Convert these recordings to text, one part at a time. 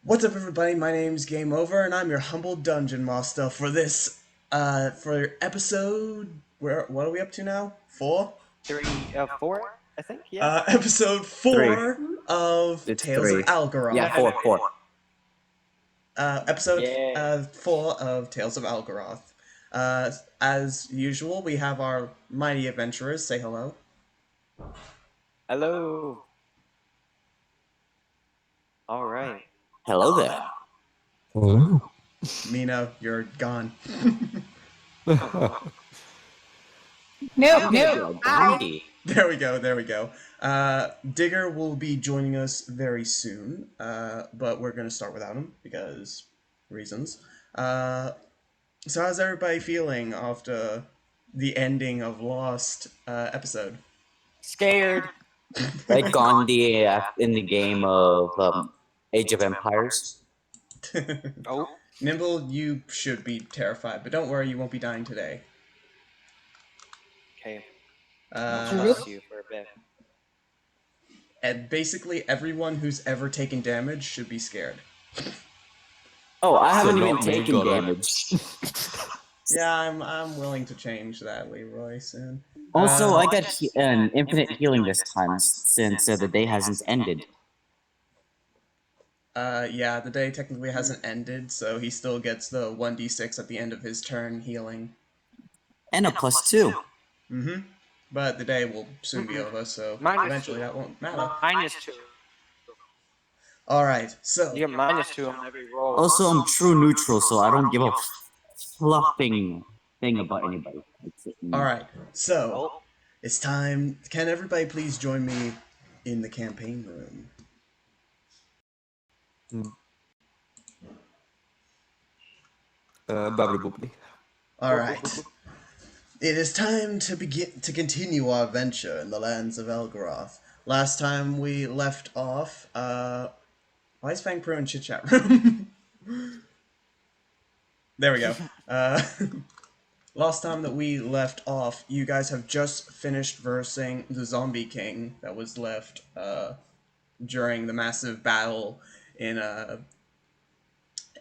What's up, everybody? My name's Game Over, and I'm your humble dungeon master for this, for episode. What are we up to now? Four? Four, I think. Yeah. Episode Three. four of It's Tales of three. Algerath. Yeah, four. Episode Yeah. four of Tales of Algerath. As usual, we have our mighty adventurers. Say hello. Hello. All right. Hello there. Hello. Mino, you're gone. No. There we go, there we go. Digger will be joining us very soon, but we're going to start without him because reasons. So how's everybody feeling after the ending of Lost episode? Scared. Like Gandhi in the game of Age of Empires. Oh. Nimble, you should be terrified, but don't worry, you won't be dying today. Okay. Uh, Trust you for a bit. and basically, everyone who's ever taken damage should be scared. Oh, I haven't So even not me, taken got it. damage. Yeah, I'm willing to change that, Leroy, soon. Also, I got an infinite healing this time since the day hasn't ended. Yeah, the day technically hasn't ended, so he still gets the 1d6 at the end of his turn healing. And a +2. Mm-hmm. But the day will soon be over, so Minus eventually two. that won't matter. -2. Alright, so... You get -2 on every roll. Also, I'm true neutral, so I don't give a fluffing thing about anybody. Alright, so... Oh. It's time... Can everybody please join me in the campaign room? Bubbly bubbly. Alright. It is time to continue our adventure in the lands of Algerath. Last time we left off, why is Fang Pro in Chit Chat Room? There we go. Last time that we left off, you guys have just finished versing the Zombie King that was left during the massive battle in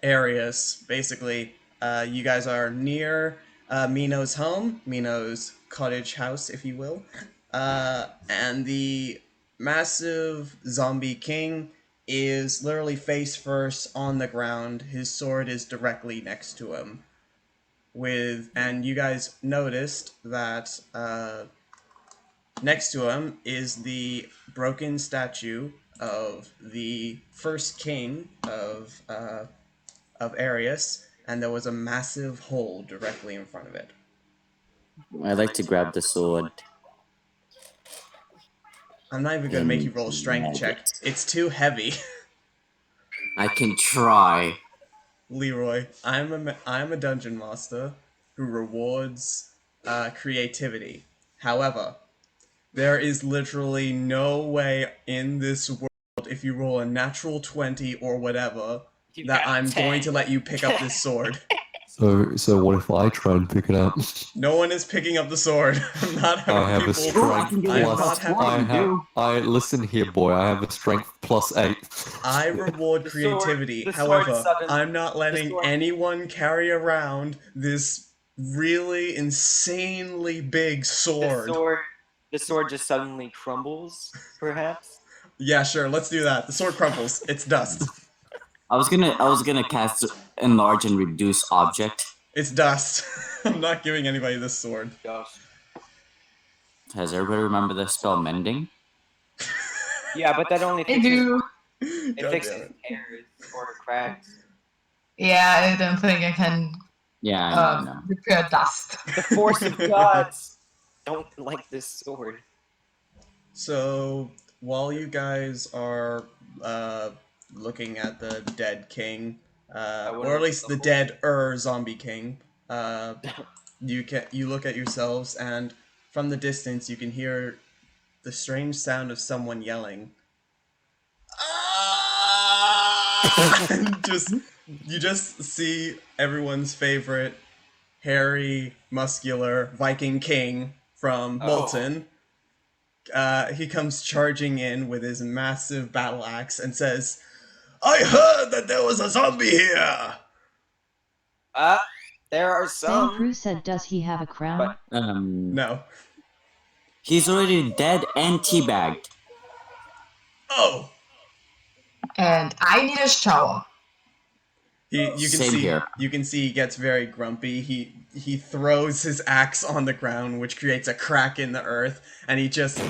Arius. Basically, you guys are near Mino's home, Mino's cottage house, if you will. And the massive zombie king is literally face first on the ground. His sword is directly next to him. And you guys noticed that next to him is the broken statue of the first king of Arius, and there was a massive hole directly in front of it. I'd like to grab the sword. I'm not even gonna make you roll a strength check. It's too heavy. I can try. Leroy, I'm a dungeon master who rewards creativity. However, there is literally no way in this world, if you roll a natural 20 or whatever, that I'm going to let you pick up this sword. So what if I try and pick it up? No one is picking up the sword. I'm not having I have a people. strength I am plus. not having. Listen here, boy. I have a strength +8. I reward creativity. the sword However, sudden- I'm not letting sword- anyone carry around this really insanely big sword. The sword just suddenly crumbles, perhaps. Yeah, sure. Let's do that. The sword crumples. It's dust. I was gonna cast enlarge and reduce object. It's dust. I'm not giving anybody this sword. Gosh. Does everybody remember the spell mending? Yeah, but that only I fixes, do. it God fixes damn it. errors or cracks. Yeah, I don't think I can Yeah, I know. repair dust. The force of gods don't like this sword. So, while you guys are looking at the dead king, or at least the dead zombie king, you look at yourselves, and from the distance you can hear the strange sound of someone yelling. And you just see everyone's favorite hairy, muscular Viking king from Bolton. He comes charging in with his massive battle axe and says, I heard that there was a zombie here! There are Fang some. Pru said, does he have a crown? No. He's already dead and teabagged. Oh! And I need a shower. Same here. You can see he gets very grumpy. He throws his axe on the ground, which creates a crack in the earth, and he just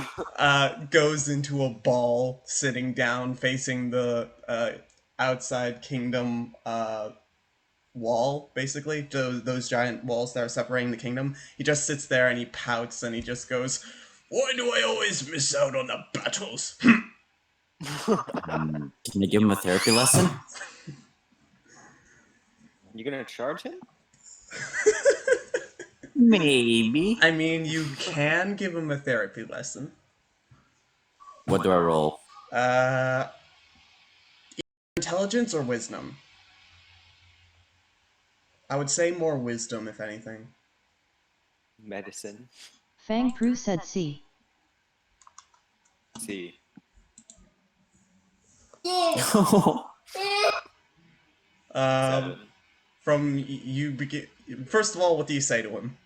goes into a ball, sitting down, facing the outside kingdom wall, basically those giant walls that are separating the kingdom. He just sits there and he pouts and he just goes, "Why do I always miss out on the battles?" Can I give him a therapy lesson? You gonna charge him? Maybe. I mean, you can give him a therapy lesson. What do I roll? Intelligence or wisdom? I would say more wisdom, if anything. Medicine. Fang Pru said C. See. Um, 7. from you begin. First of all, what do you say to him?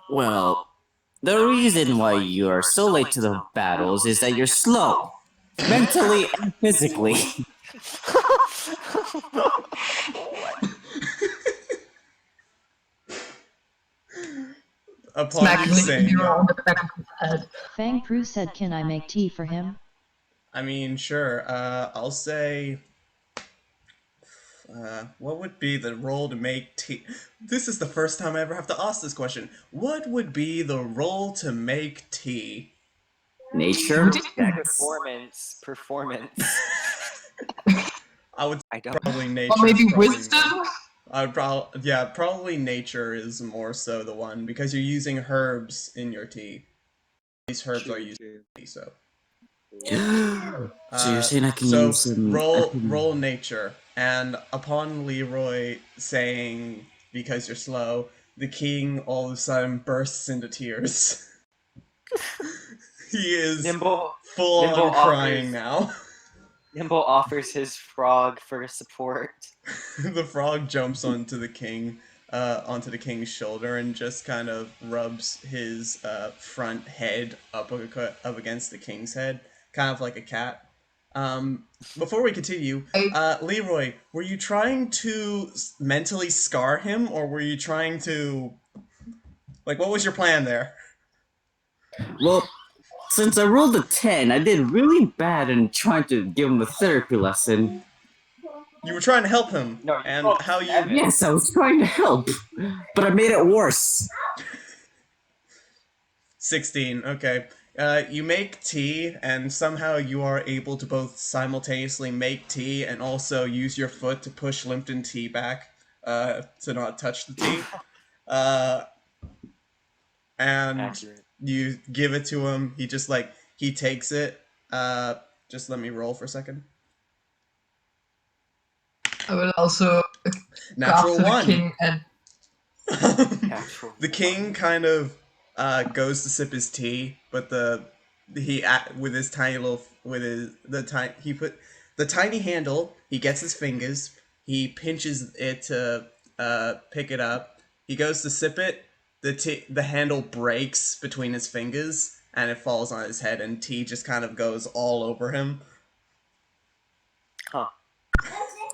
Well, the reason why you are so late to the battles is that you're slow. Mentally and physically. Upon Smack you saying Nero on that, the back of his head. Fang Pru said, can I make tea for him? I mean, sure. I'll say. What would be the role to make tea? This is the first time I ever have to ask this question. What would be the role to make tea? Nature? Performance. I would I don't. probably nature. Or maybe wisdom? I would probably nature is more so the one because you're using herbs in your tea. These herbs are used in tea, so. So you're saying I can So use some... roll nature, and upon Leroy saying because you're slow, the king all of a sudden bursts into tears. He is Nimble full on Nimble crying offers- now. Nimble offers his frog for support. The frog jumps onto the king's shoulder and just kind of rubs his front head up against the king's head, kind of like a cat. Before we continue, Leroy, were you trying to mentally scar him, or were you trying to, like, what was your plan there? Well, since I rolled a 10, I did really bad in trying to give him a therapy lesson. You were trying to help him, No, you and rolled how you? 7. Yes, I was trying to help, but I made it worse. 16. Okay. You make tea, and somehow you are able to both simultaneously make tea and also use your foot to push Limpton tea back to not touch the tea. And Accurate. you give it to him. He just he takes it. Just let me roll for a second. I will also go Natural after the 1. king and Natural The king kind of goes to sip his tea, but with his tiny little he put the tiny handle. He gets his fingers. He pinches it to pick it up. He goes to sip it. The handle breaks between his fingers and it falls on his head, and tea just kind of goes all over him. Huh.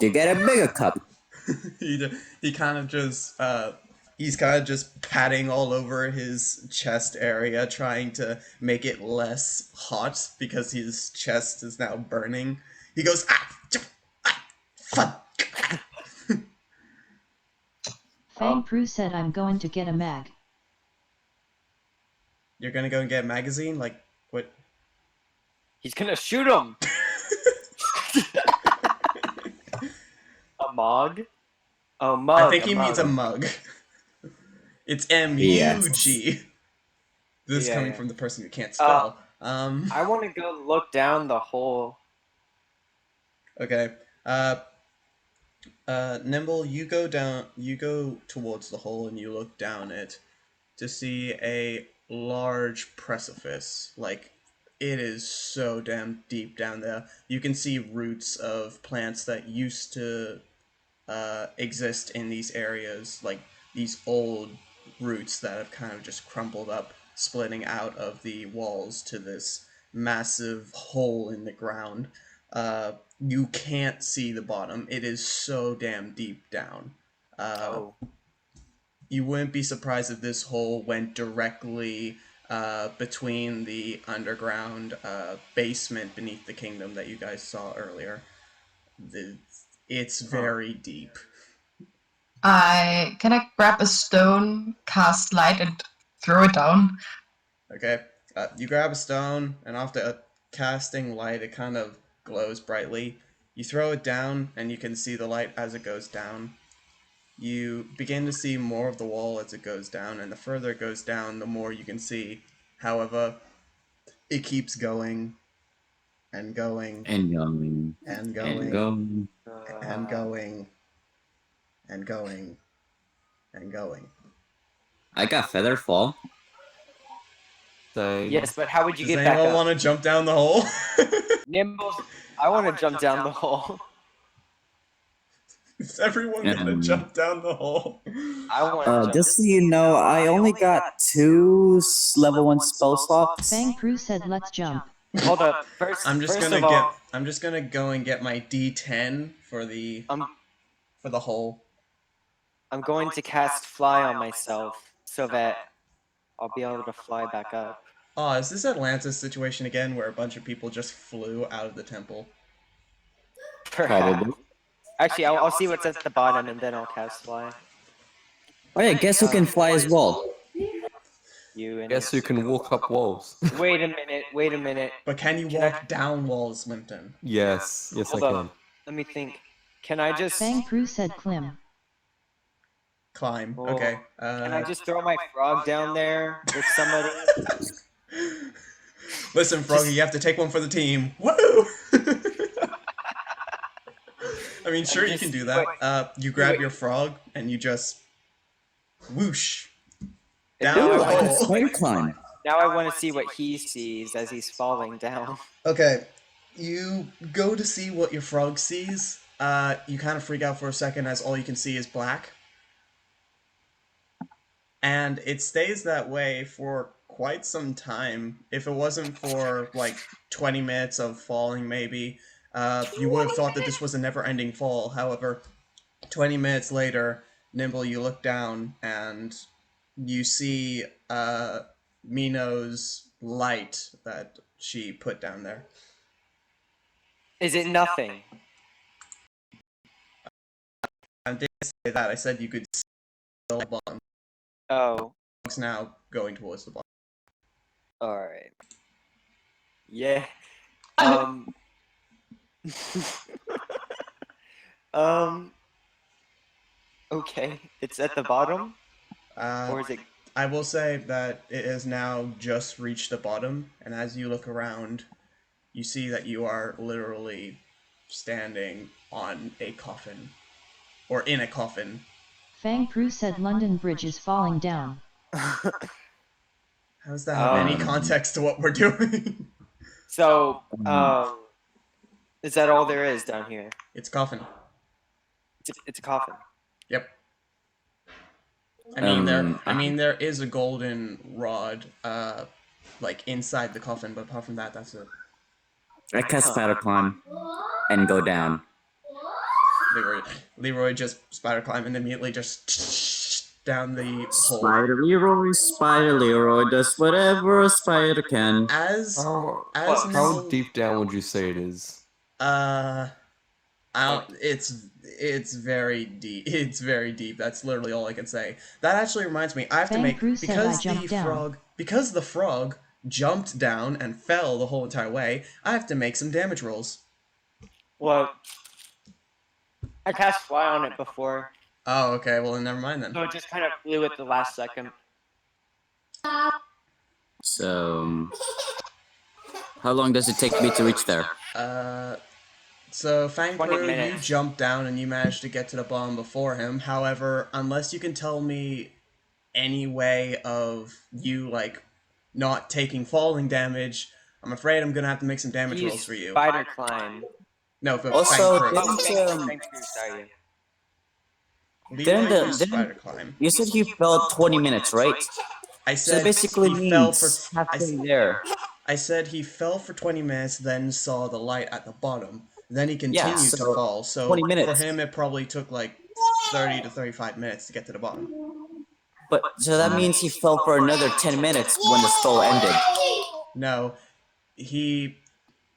You get a bigger cup. he kind of just he's kind of just patting all over his chest area, trying to make it less hot because his chest is now burning. He goes, fuck. Fang Pru said, I'm going to get a mag. You're gonna go and get a magazine? Like, what? He's gonna shoot him. A mug? Oh, mug. I think he means a mug. It's M-U-G. This is Yeah, coming yeah. from the person who can't spell. I want to go look down the hole. Okay. Nimble, you go towards the hole and you look down it to see a large precipice, like it is so damn deep down there. You can see roots of plants that used to exist in these areas, like these old roots that have kind of just crumpled up, splitting out of the walls to this massive hole in the ground. You can't see the bottom. It is so damn deep down. Oh. You wouldn't be surprised if this hole went directly between the underground basement beneath the kingdom that you guys saw earlier. It's very deep. Can I grab a stone, cast light, and throw it down? Okay, you grab a stone, and after casting light, it kind of glows brightly. You throw it down, and you can see the light as it goes down. You begin to see more of the wall as it goes down, and the further it goes down, the more you can see. However, it keeps going and going And going. and And going going. and going and going and going. I got feather fall. Say, Yes, but how would you Does get back anyone up? want to jump down the hole? Nimbles, I want to jump down the hole. Is everyone gonna jump down the hole? I want to jump. Just so you know, I only got two level 1 spell slots. Fang Pru said let's jump. Hold up. First, I'm just first gonna of all, I'm just gonna go and get my D10 for the hole. I'm going to cast fly on myself so that I'll be able to fly back up. Oh, is this Atlantis situation again where a bunch of people just flew out of the temple? Perhaps. Probably. Actually, I'll see what's at the bottom and then I'll cast fly. Oh yeah, guess who can fly as well? You and guess who can walk up walls? Wait a minute. Wait a minute. But can you walk down walls, Limpton? Yes, I Hold can. up. Let me think. Can I just? Fang Pru said climb. Climb. Oh, Okay. Can I just throw my frog down there with somebody? Listen, Froggy, you have to take one for the team. Woo! I mean, sure, you can do that. You grab your frog and you just whoosh And down now the I want hole. Spider climb. Now I want to see what he sees as he's falling down. Okay, you go to see what your frog sees. You kind of freak out for a second as all you can see is black. And it stays that way for quite some time. If it wasn't for like 20 minutes of falling, maybe, you would have thought that this was a never ending fall. However, 20 minutes later, Nimble, you look down and you see Mino's light that she put down there. Is it nothing? I didn't say that. I said you could see the light bottom. Oh, It's now going towards the bottom. alright. Yeah. Okay. It's at the bottom? Or is it? I will say that it has now just reached the bottom, and as you look around, you see that you are literally standing on a coffin. Or in a coffin. Fang Pru said London Bridge is falling down. How does that have any context to what we're doing? So, is that all there is down here? It's a coffin. It's a coffin. Yep. I mean there is a golden rod like inside the coffin, but apart from that, that's it. I cast spider climb and go down. Leroy just spider climb and immediately just down the hole. Spider Leroy does whatever a spider can. How Nimble, deep down would you say it is? it's very deep. It's very deep. That's literally all I can say. That actually reminds me, I have to Fang make Pru said I jumped down. because the frog jumped down and fell the whole entire way. I have to make some damage rolls. Well, I cast fly on it before, Oh, okay. Well, then never mind then. so it just kind of flew at the last second. So, how long does it take me to reach there? So Fang 20 Pru, you minutes. jumped down and you managed to get to the bottom before him. However, unless you can tell me any way of you like not taking falling damage, I'm afraid I'm gonna have to make some damage He's rolls for you. spider climb. No, for Also, Fang Pro. Oh, didn't thank you, sorry. Leroy used didn't spider climb. you said he fell 20 minutes, right? I So that said basically he fell for. means halfway there. I said he fell for 20 minutes, then saw the light at the bottom. Then he Yeah, continued to so fall. So 20 for minutes. him, it probably took like 30 to 35 minutes to get to the bottom. But so that means he fell for another 10 minutes when the stall ended. No,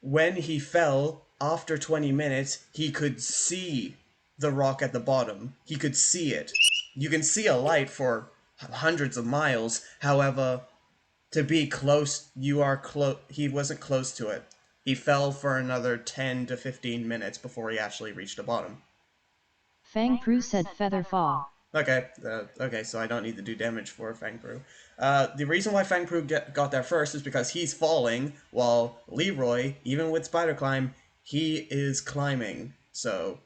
when he fell after 20 minutes, he could see the rock at the bottom. He could see it. You can see a light for hundreds of miles. However, to be close, you are close. He wasn't close to it. He fell for another 10 to 15 minutes before he actually reached the bottom. Fang Pru said feather fall. Okay, so I don't need to do damage for Fang Pru. The reason why Fang Pru got there first is because he's falling, while Leroy, even with Spider Climb, he is climbing. So,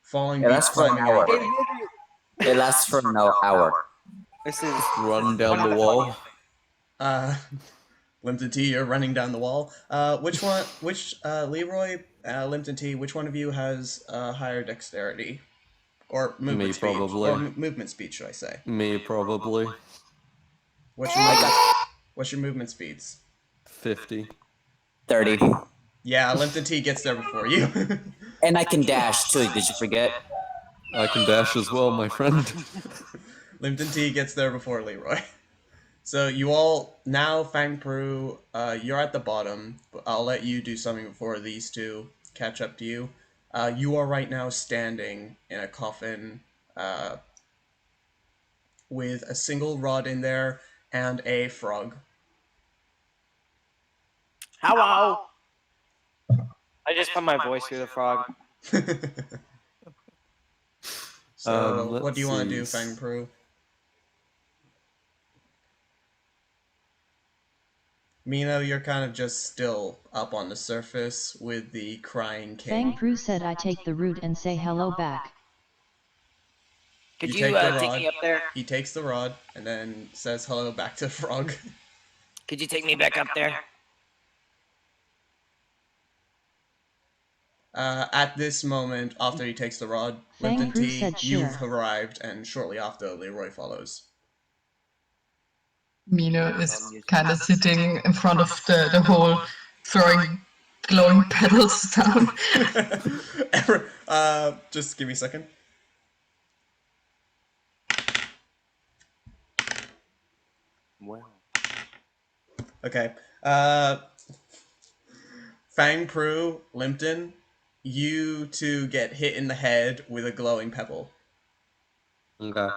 falling It beats lasts for an climbing hour. any day. It lasts for an hour. This is Run down the wall. Limpton T, you're running down the wall. Leroy, Limpton T, which one of you has higher dexterity? Or movement Me, speed? probably. Or movement speed, should I say? Me, probably. What's your movement speeds? 50. 30. Yeah, Limpton T gets there before you. And I can dash too, did you forget? I can dash as well, my friend. Limpton T gets there before Leroy. So you all, now Fang Pru, you're at the bottom. But I'll let you do something before these two catch up to you. You are right now standing in a coffin with a single rod in there and a frog. hello. I just put my voice through the frog. So, Let's what do you want to see. do, Fang Pru? Mino, you're kind of just still up on the surface with the crying Fang king. Pru said I take the root and say hello back. Could You you, take the take rod. me up there? He takes the rod and then says hello back to Frog. Could you take me back up there? At this moment, after he takes the rod, Fang Limpton Pru T, said you've sure. arrived, and shortly after, Leroy follows. Mino is kind of sitting in front of the hole, throwing glowing petals down. Just give me a second. Well. Okay. Fang Pru, Limpton, you two get hit in the head with a glowing pebble. Okay.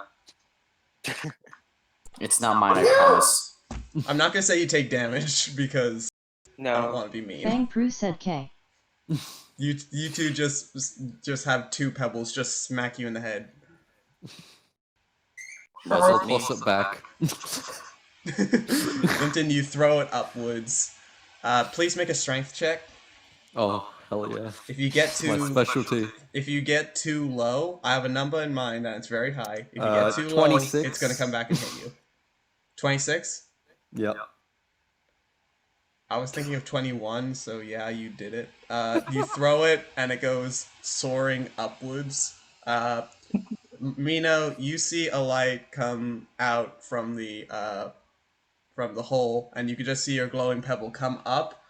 It's not mine, I promise. I'm not gonna say you take damage because I don't No. want to be mean. Fang Pru said K. You two just have two pebbles just smack you in the head. Was it me? Plus it back. Limpton, you throw it upwards. Please make a strength check. Oh, hell yeah. If you get My too specialty. if you get too low, I have a number in mind and it's very high. If you get too low, 26. it's gonna come back and hit you. 26? Yep. I was thinking of 21, so yeah, you did it. You throw it, and it goes soaring upwards. Mino, you see a light come out from the hole, and you can just see your glowing pebble come up,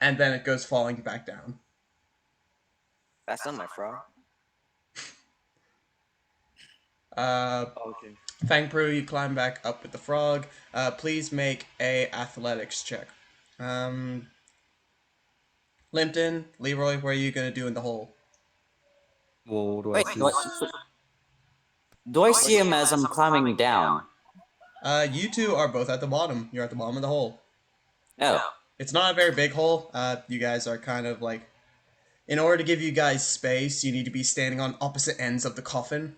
and then it goes falling back down. That's not my frog. Okay. Fang Pru, you climb back up with the frog. Please make a athletics check. Limpton, Leroy, what are you gonna do in the hole? Well, what do Wait, I see? do I see him as I'm climbing down? You two are both at the bottom. You're at the bottom of the hole. Oh. It's not a very big hole. You guys are kind of like, in order to give you guys space, you need to be standing on opposite ends of the coffin.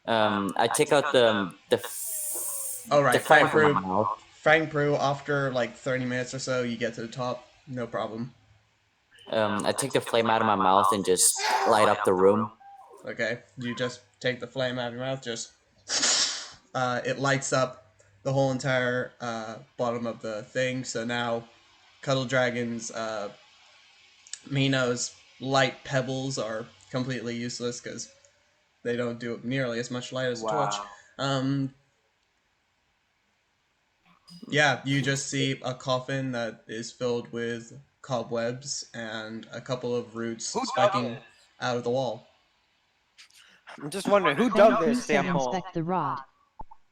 I take out the Alright, flame from my mouth. Fang Pru, after like 30 minutes or so, you get to the top. No problem. I take the flame out of my mouth and just light up the room. Okay, you just take the flame out of your mouth, just... it lights up the whole entire bottom of the thing. So now Cuddle Dragon's Mino's light pebbles are completely useless because they don't do nearly as much light as a torch. Wow. Yeah, you just see a coffin that is filled with cobwebs and a couple of roots Who dug spiking this? out of the wall. I'm just wondering who Fang dug Pru this said damn hole. inspect the rod.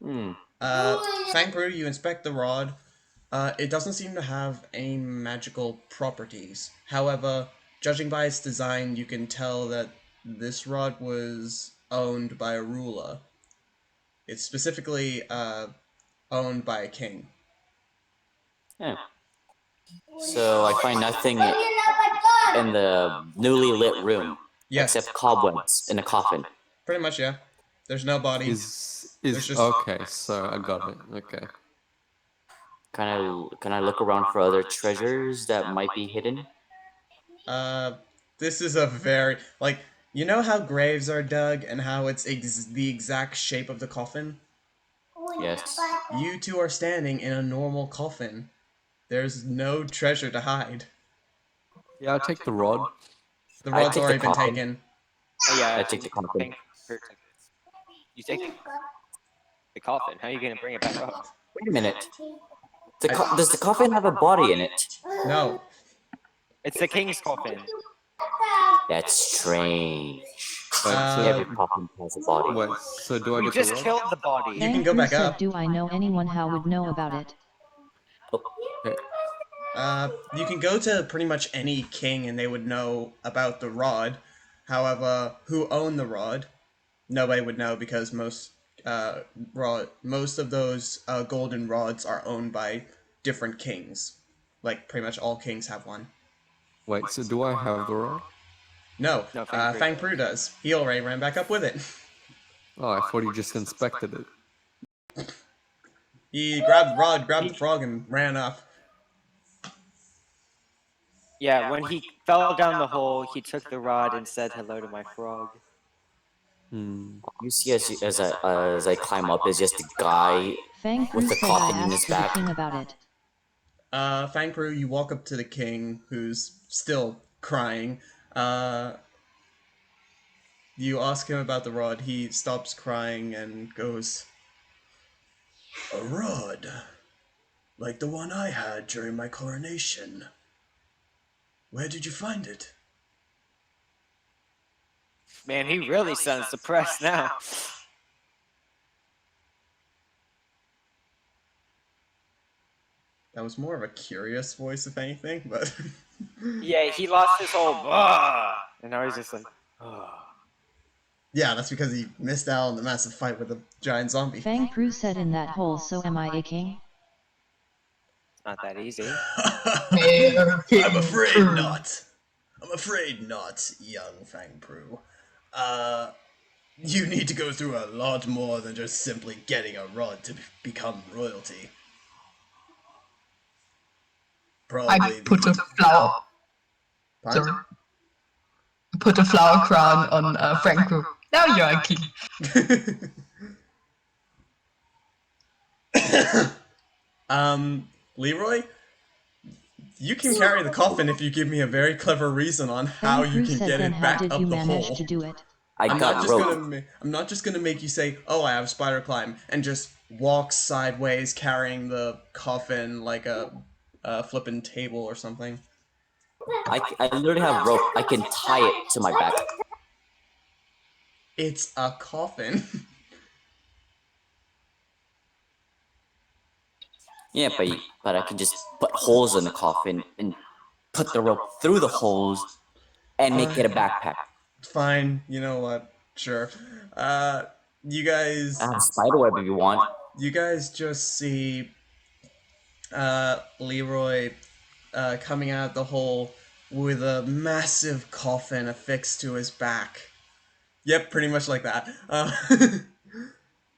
Hmm. Fang Brew, you inspect the rod. It doesn't seem to have any magical properties. However, judging by its design, you can tell that this rod was owned by a ruler. It's specifically owned by a king. Yeah. So I find nothing in the newly lit room Yes, except cobwebs in a coffin. pretty much, yeah. There's no body. There's just okay? So I got it. Okay. Can I look around for other treasures that might be hidden? Uh, this is a very like you know how graves are dug and how it's the exact shape of the coffin. Yes. You two are standing in a normal coffin. There's no treasure to hide. Yeah, I'll take the rod. The I rod's take the already been coffin. taken. Oh, yeah, I take the coffin. Fang Pru took this. You take the coffin. How are you gonna bring it back up? Wait a minute. Does the coffin have a body in it? No. It's the king's coffin. That's strange. Wait, Every Uh, coffin has a body. wait. So do I We get just the rod? killed the body. You Fang can go Pru back said, up. do I know anyone how would know about it? Okay. You can go to pretty much any king and they would know about the rod. However, who owned the rod, nobody would know because most of those golden rods are owned by different kings. Like pretty much all kings have one. Wait. So do I have the rod? No, No, Fang Pru Fang does. Pru does. He already ran back up with it. Oh, I thought he just inspected it. He grabbed the rod, grabbed the frog, and ran off. Yeah, when he fell down the hole, he took the rod and said hello to my frog. Hmm. You see as I climb up is just a guy Fang Pru with the said I coffin in his asked for the back. king about it. Fang Pru, you walk up to the king, who's still crying. You ask him about the rod. He stops crying and goes, "A rod, like the one I had during my coronation. Where did you find it?" Man, he really sounds depressed now. That was more of a curious voice, if anything, but Yeah, he lost his whole and now he's just like, yeah, that's because he missed out on the massive fight with the giant zombie. Fang Pru said in that hole, so am I a king? It's not that easy. Mayor King I'm afraid Pru. not. I'm afraid not, young Fang Pru. You need to go through a lot more than just simply getting a rod to become royalty. I Probably put a flower. Pardon? Sorry. Put a flower crown on Frank Pru. Now you're a king. Leroy, you can carry the coffin if you give me a very clever reason on how Fang you Pru can said get then it how back did up you the manage hole. to do it? I got rope. I'm not just gonna make you say, "Oh, I have spider climb," and just walk sideways carrying the coffin like a flippin' table or something. I literally have rope. I can tie it to my back. It's a coffin. Yeah, but I can just put holes in the coffin and put the rope through the holes and make it a backpack. Fine, you know what? Sure. You guys, I have a spider web if you want. you guys just see Leroy coming out the hole with a massive coffin affixed to his back. Yep, pretty much like that.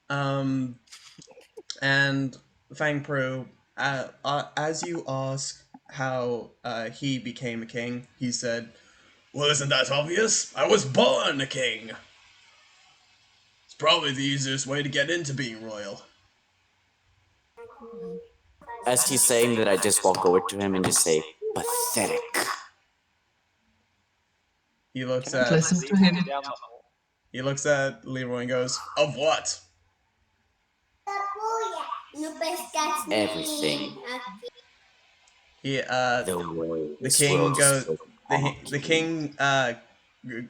Um, and Fang Pru, as you ask how he became a king, he said, "Well, isn't that obvious? I was born a king. It's probably the easiest way to get into being royal." As he's saying that, I just walk over to him and just say, "Pathetic." He looks Can I at Listen to leave him. down the hole? he looks at Leroy and goes, "Of what?" Everything. He The way the this world king is goes built the king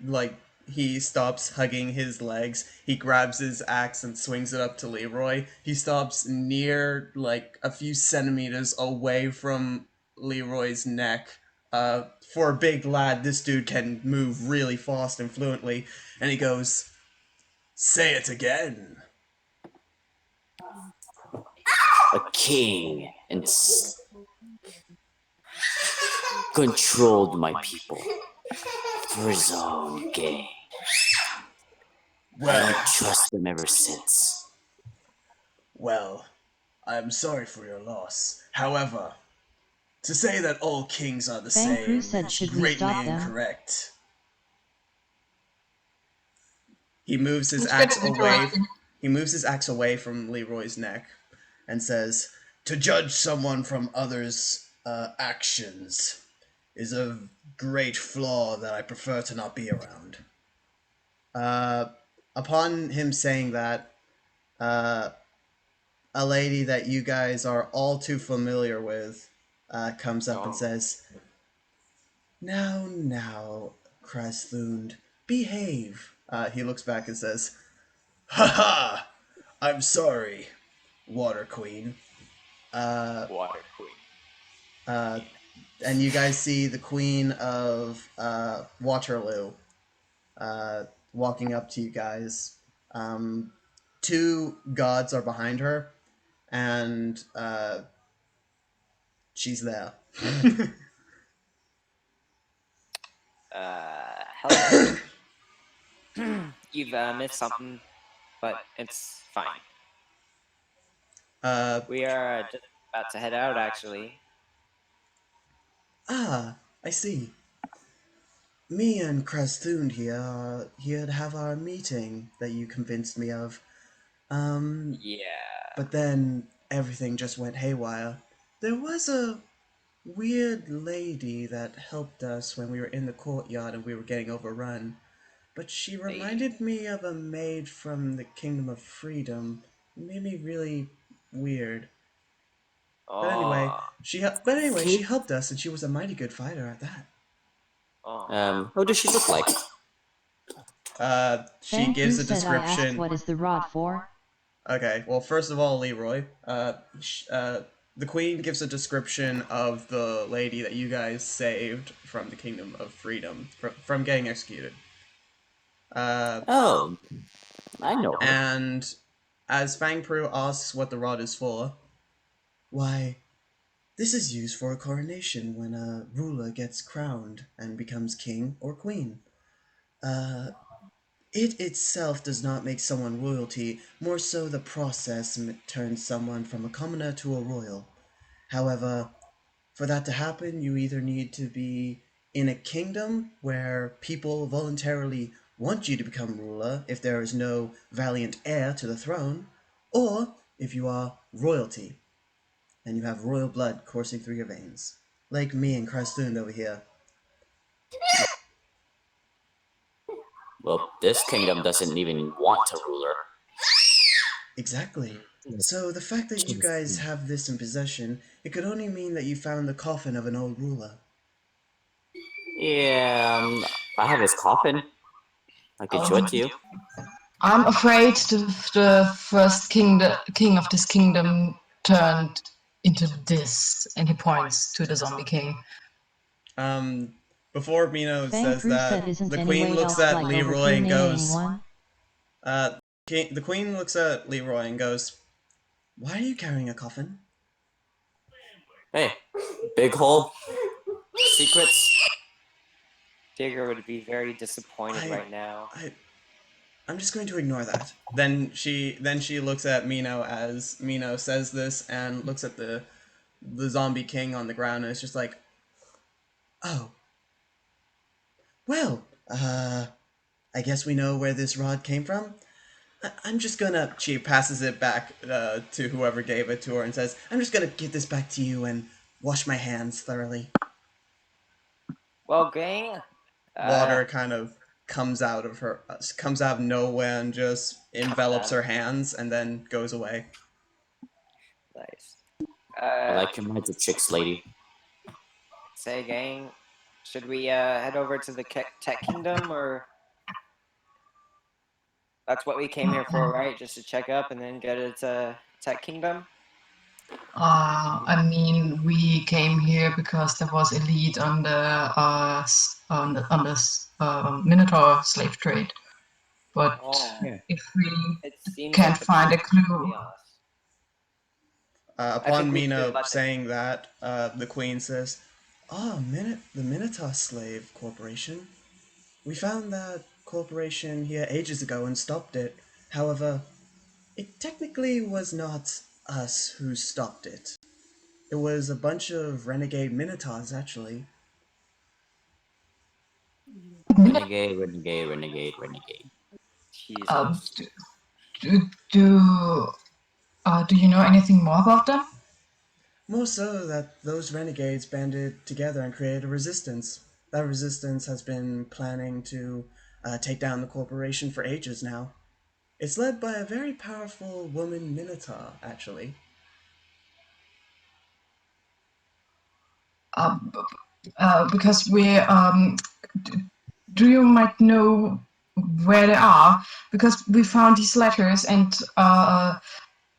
like he stops hugging his legs. He grabs his axe and swings it up to Leroy. He stops near like a few centimeters away from Leroy's neck. For a big lad, this dude can move really fast and fluently. And he goes, "Say it again." a king and controlled my people for his own gain. I don't Well, trust them ever since. well, I am sorry for your loss. However, to say that all kings are the Fang Pru same said, is should we greatly stop them? incorrect. He moves his It's axe getting away. interesting. He moves his axe away from Leroy's neck, and says, "To judge someone from others' actions is a great flaw that I prefer to not be around." Uh, upon him saying that, uh, a lady that you guys are all too familiar with comes up and Oh. says, "Now, now, Kreslund, behave." He looks back and says, "Ha ha! I'm sorry, Water Queen." Water Queen. And you guys see the Queen of Waterloo walking up to you guys. Two gods are behind her, and she's there. Hello. You've missed something, but it's fine. uh, We are just about to head out, actually. I see. Me and Kreslund here are here to have our meeting that you convinced me of. Yeah. But then everything just went haywire. There was a weird lady that helped us when we were in the courtyard and we were getting overrun. But she Lady. reminded me of a maid from the Kingdom of Freedom. It made me really weird. But anyway, Oh. she helped us and she was a mighty good fighter at that. Oh. How does she look like? She Fang gives Pru a said, I asked description. what is the rod for? Okay, well, first of all, Leroy, the queen gives a description of the lady that you guys saved from the Kingdom of Freedom, from getting executed. Oh, I know her. And as Fang Pru asks what the rod is for, why, this is used for a coronation when a ruler gets crowned and becomes king or queen. It itself does not make someone royalty, more so the process turns someone from a commoner to a royal. However, for that to happen, you either need to be in a kingdom where people voluntarily want you to become ruler if there is no valiant heir to the throne, or if you are royalty and you have royal blood coursing through your veins. Like me and Kreslund over here. Well, this kingdom doesn't even want a ruler. Exactly. So the fact that you guys have this in possession, it could only mean that you found the coffin of an old ruler. Yeah, I have his coffin. I could show it to you. I'm afraid the first king of this kingdom turned into this, and he points to the zombie king. Um, Before Mino Fang says Pru that, said, isn't the queen anyone looks else at like over Leroy here and naming goes, anyone? the queen looks at Leroy and goes, "Why are you carrying a coffin?" Hey, big hole. Secrets. Digger would be very disappointed I, right now. I'm just going to ignore that. Then she looks at Mino as Mino says this and looks at the zombie king on the ground and it's just like, "Oh, well, I guess we know where this rod came from. I'm just gonna. She passes it back to whoever gave it to her and says, "I'm just gonna give this back to you and wash my hands thoroughly." Well, gang, Water kind of comes out of nowhere and just envelops her hands and then goes away. nice. I like your magic tricks, lady. Say, gang, should we head over to the Tech Kingdom, or that's what we came here for, right? Just to check up and then get it to Tech Kingdom. I mean, we came here because there was a lead on the Minotaur slave trade. But Oh, Yeah. if we it seems can't like the find a place is clue, chaos. I Upon think we should Mino let the saying that, the queen says, the Minotaur Slave Corporation. We found that corporation here ages ago and stopped it. However, it technically was not us who stopped it. It was a bunch of renegade Minotaurs, actually. Renegade, renegade, renegade, renegade. uh, Jesus. do do, do you know anything more about them? More so that those renegades banded together and created a resistance. That resistance has been planning to take down the corporation for ages now. It's led by a very powerful woman Minotaur, actually. Uh, because do you might know where they are? Because we found these letters and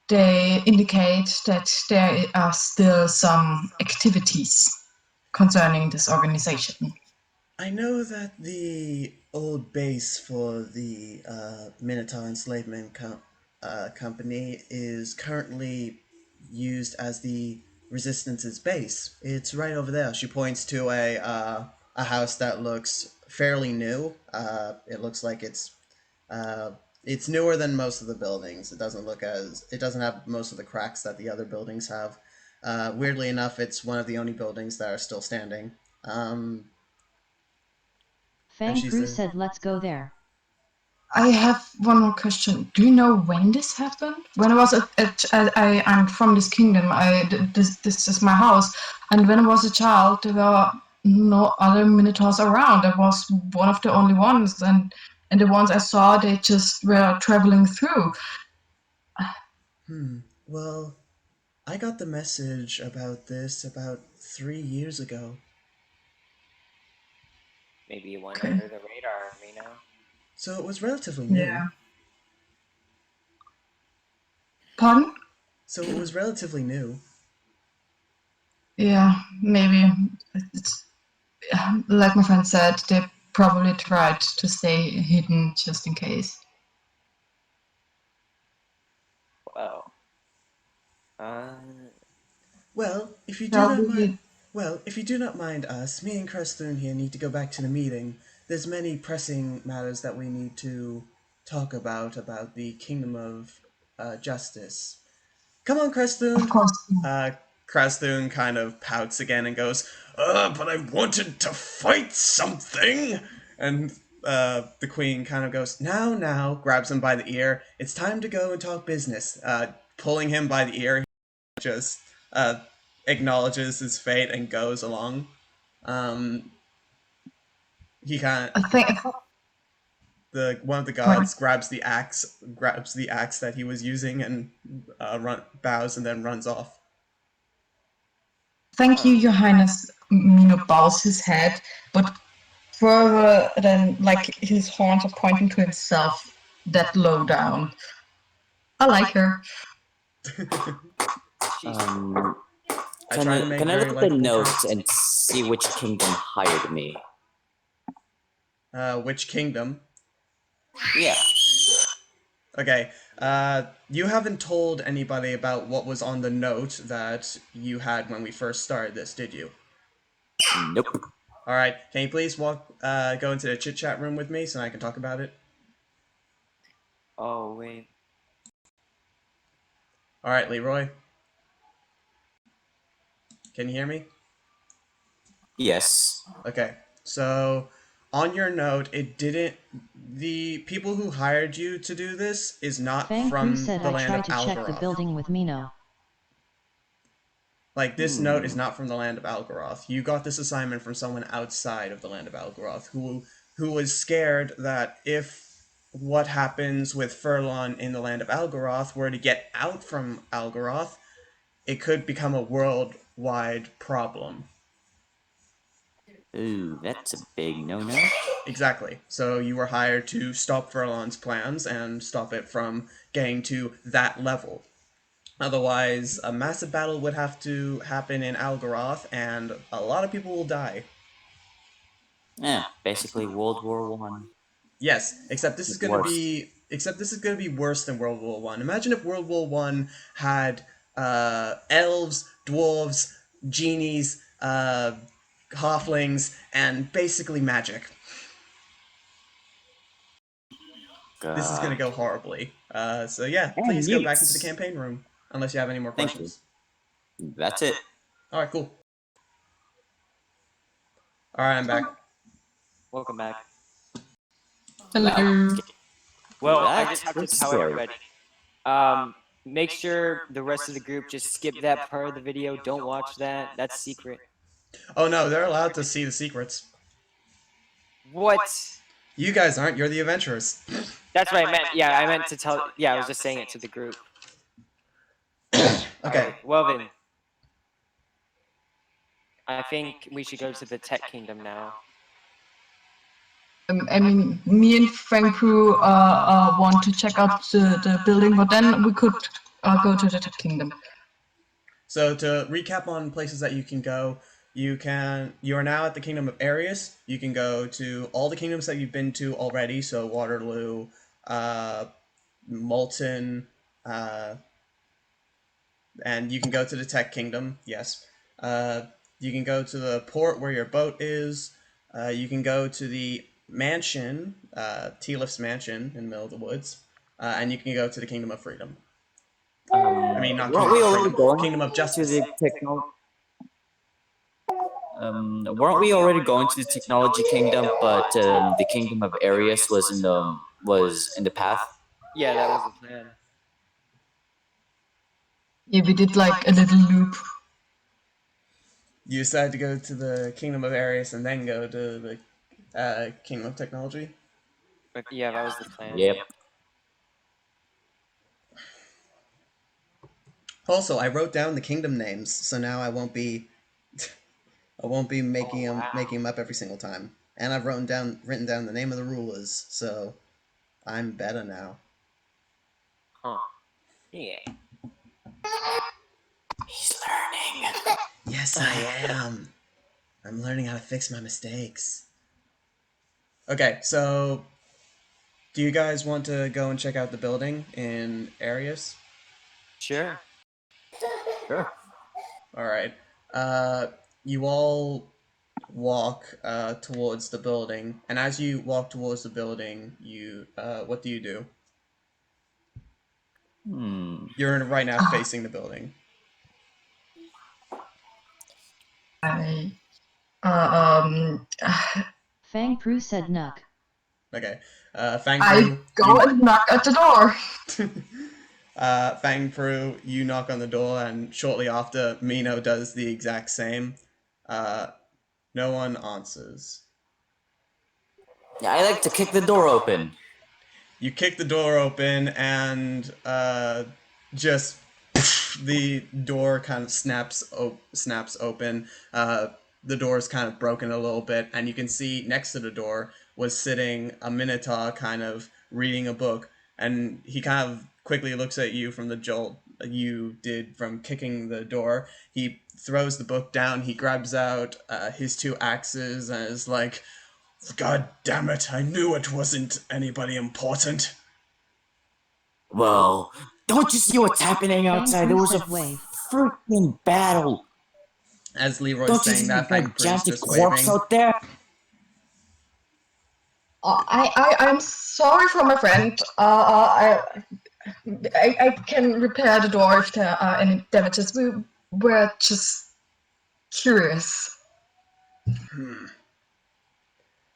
they indicate that there are still some activities concerning this organization. I know that the old base for the Minotaur enslavement company is currently used as the Resistance's base. It's right over there. She points to a house that looks fairly new. It looks like uh, it's newer than most of the buildings. It doesn't have most of the cracks that the other buildings have. Weirdly enough, it's one of the only buildings that are still standing. Um, and Fang she Pru says, said let's go there. I have one more question. Do you know when this happened? When I was I'm from this kingdom. This is my house, and when I was a child, there were no other minotaurs around. I was one of the only ones, and the ones I saw, they just were traveling through. well, I got the message about this about 3 years ago. Maybe you went Okay. under the radar, Mino. So it was relatively new. Yeah. Pardon? So it was relatively new. Yeah, maybe. It's, like my friend said, they probably tried to stay hidden just in case. Wow. Well, if you do Shall not mind, we? well, if you do not mind us, me and Crestone here need to go back to the meeting. There's many pressing matters that we need to talk about the Kingdom of Justice. Come on, Of Crestone. course. Uh, Crestone kind of pouts again and goes, but I wanted to fight something. And the queen kind of goes, now, grabs him by the ear. It's time to go and talk business. Pulling him by the ear, he just acknowledges his fate and goes along. Um, he kind I think. the one of the Pardon. gods grabs the axe that he was using, and bows and then runs off. Thank you, Huh. Your Highness. Mino bows his head, but further than like his horns are pointing to himself, that low down. I like her. She's Um, I try to make can I look very at the likable notes friends. and see which kingdom hired me? Which kingdom? Yeah. Okay. You haven't told anybody about what was on the note that you had when we first started this, did you? Nope. All right. Can you please go into the chit chat room with me so I can talk about it? oh wait. All right, Leroy. Can you hear me? Yes. Okay. So, on your note, it didn't. The people who hired you to do this is not Fang Pru from said the I land try of to check the Algerath. building with Mino. Like, this note is not from the land of Algerath. You got this assignment from someone outside of the land of Algerath who was scared that if what happens with Furlon in the land of Algerath were to get out from Algerath, it could become a worldwide problem. Ooh, that's a big no-no. Exactly. So you were hired to stop Furlon's plans and stop it from getting to that level. Otherwise, a massive battle would have to happen in Algerath, and a lot of people will die. Yeah, basically World War One. Yes, except this is going to Worse. be worse than World War One. Imagine if World War One had elves, dwarves, genies, halflings, and basically magic. This is going to God. go horribly. So yeah, And please go back into the mutes. campaign room unless you have any more Thank you. questions. That's it. All right, cool. All right, I'm back. Welcome back. Hello. Well, I That just have to was tell scary. everybody. Make sure the rest of the group just skip that part of the video. Don't watch that. That's secret. Oh no, they're allowed to see the secrets. What? You guys aren't. You're the adventurers. That's what I meant. Yeah, I meant to tell. Yeah, I was just saying it to the group. Okay. Alright, well then. I think we should go to the Tech Kingdom now. I mean, me and Frank Pru want to check out the building, but then we could go to the Tech Kingdom. So to recap on places that you can go, you are now at the Kingdom of Arius. You can go to all the kingdoms that you've been to already, so Waterloo, Molten, and you can go to the Tech Kingdom. Yes, you can go to the port where your boat is. You can go to the mansion, Tealif's mansion in the middle of the woods, and you can go to the Kingdom of Freedom. I mean, not Weren't Kingdom we of already Freedom, going Kingdom of to Justice. the techno? Weren't we already going to the Technology Kingdom, but the Kingdom of Arius was in the path? Yeah, that was the plan. Yeah, we did like a little loop. You decide to go to the Kingdom of Arius and then go to the Kingdom of Technology. But yeah, that was the plan. Yep. Also, I wrote down the kingdom names, so now I won't be making them up every single time. And I've written down the name of the rulers, so I'm better now. Huh. Yeah. He's learning. Yes, I am. I'm learning how to fix my mistakes. Okay, so do you guys want to go and check out the building in Arius? Sure. Sure. All right. You all walk towards the building, and as you walk towards the building, you what do you do? You're right now facing the building. I um Fang Pru said Nuck. Okay. Fang I Pru, go and knock at the door. Fang Pru, you knock on the door, and shortly after, Mino does the exact same. No one answers. Yeah, I like to kick the door open. You kick the door open, and just the door kind of snaps open. The door is kind of broken a little bit, and you can see next to the door was sitting a minotaur, kind of reading a book, and he kind of quickly looks at you from the jolt you did from kicking the door. He throws the book down. He grabs out his two axes and is like, "God damn it! I knew it wasn't anybody important." Well, don't you see what's happening Fang outside? There Pru was a said wave. freaking battle. As Leroy's Don't you saying see that, the Fang Pru's gigantic just corpse waving. out there? I'm sorry for my friend. I can repair the door if there are any damages. We were just curious.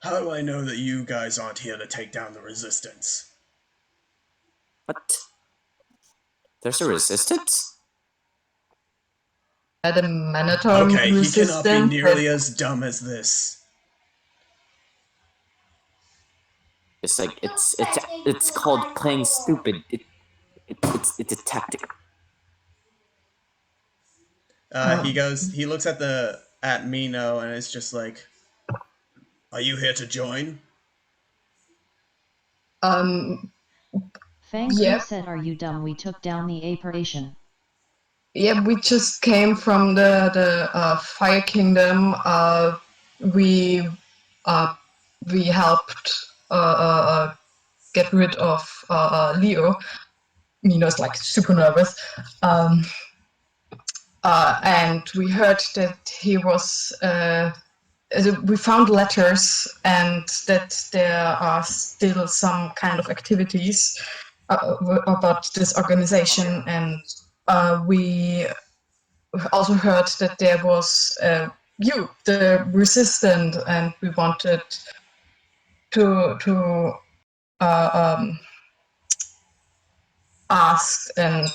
How do I know that you guys aren't here to take down the resistance? What? There's a resistance? The minotaur Okay, he cannot be resistant. nearly as dumb as this. It's like it's called playing stupid. It's a tactic. He looks at Mino and is just like, "Are you here to join?" Um, Fang Crew yeah, said, "Are you dumb? We took down the apparition." yeah, we just came from the Fire Kingdom. We uh, we helped get rid of Leo. Mino's like super nervous. And we heard that he was. We found letters and that there are still some kind of activities about this organization, and we also heard that there was you, the resistant, and we wanted to ask and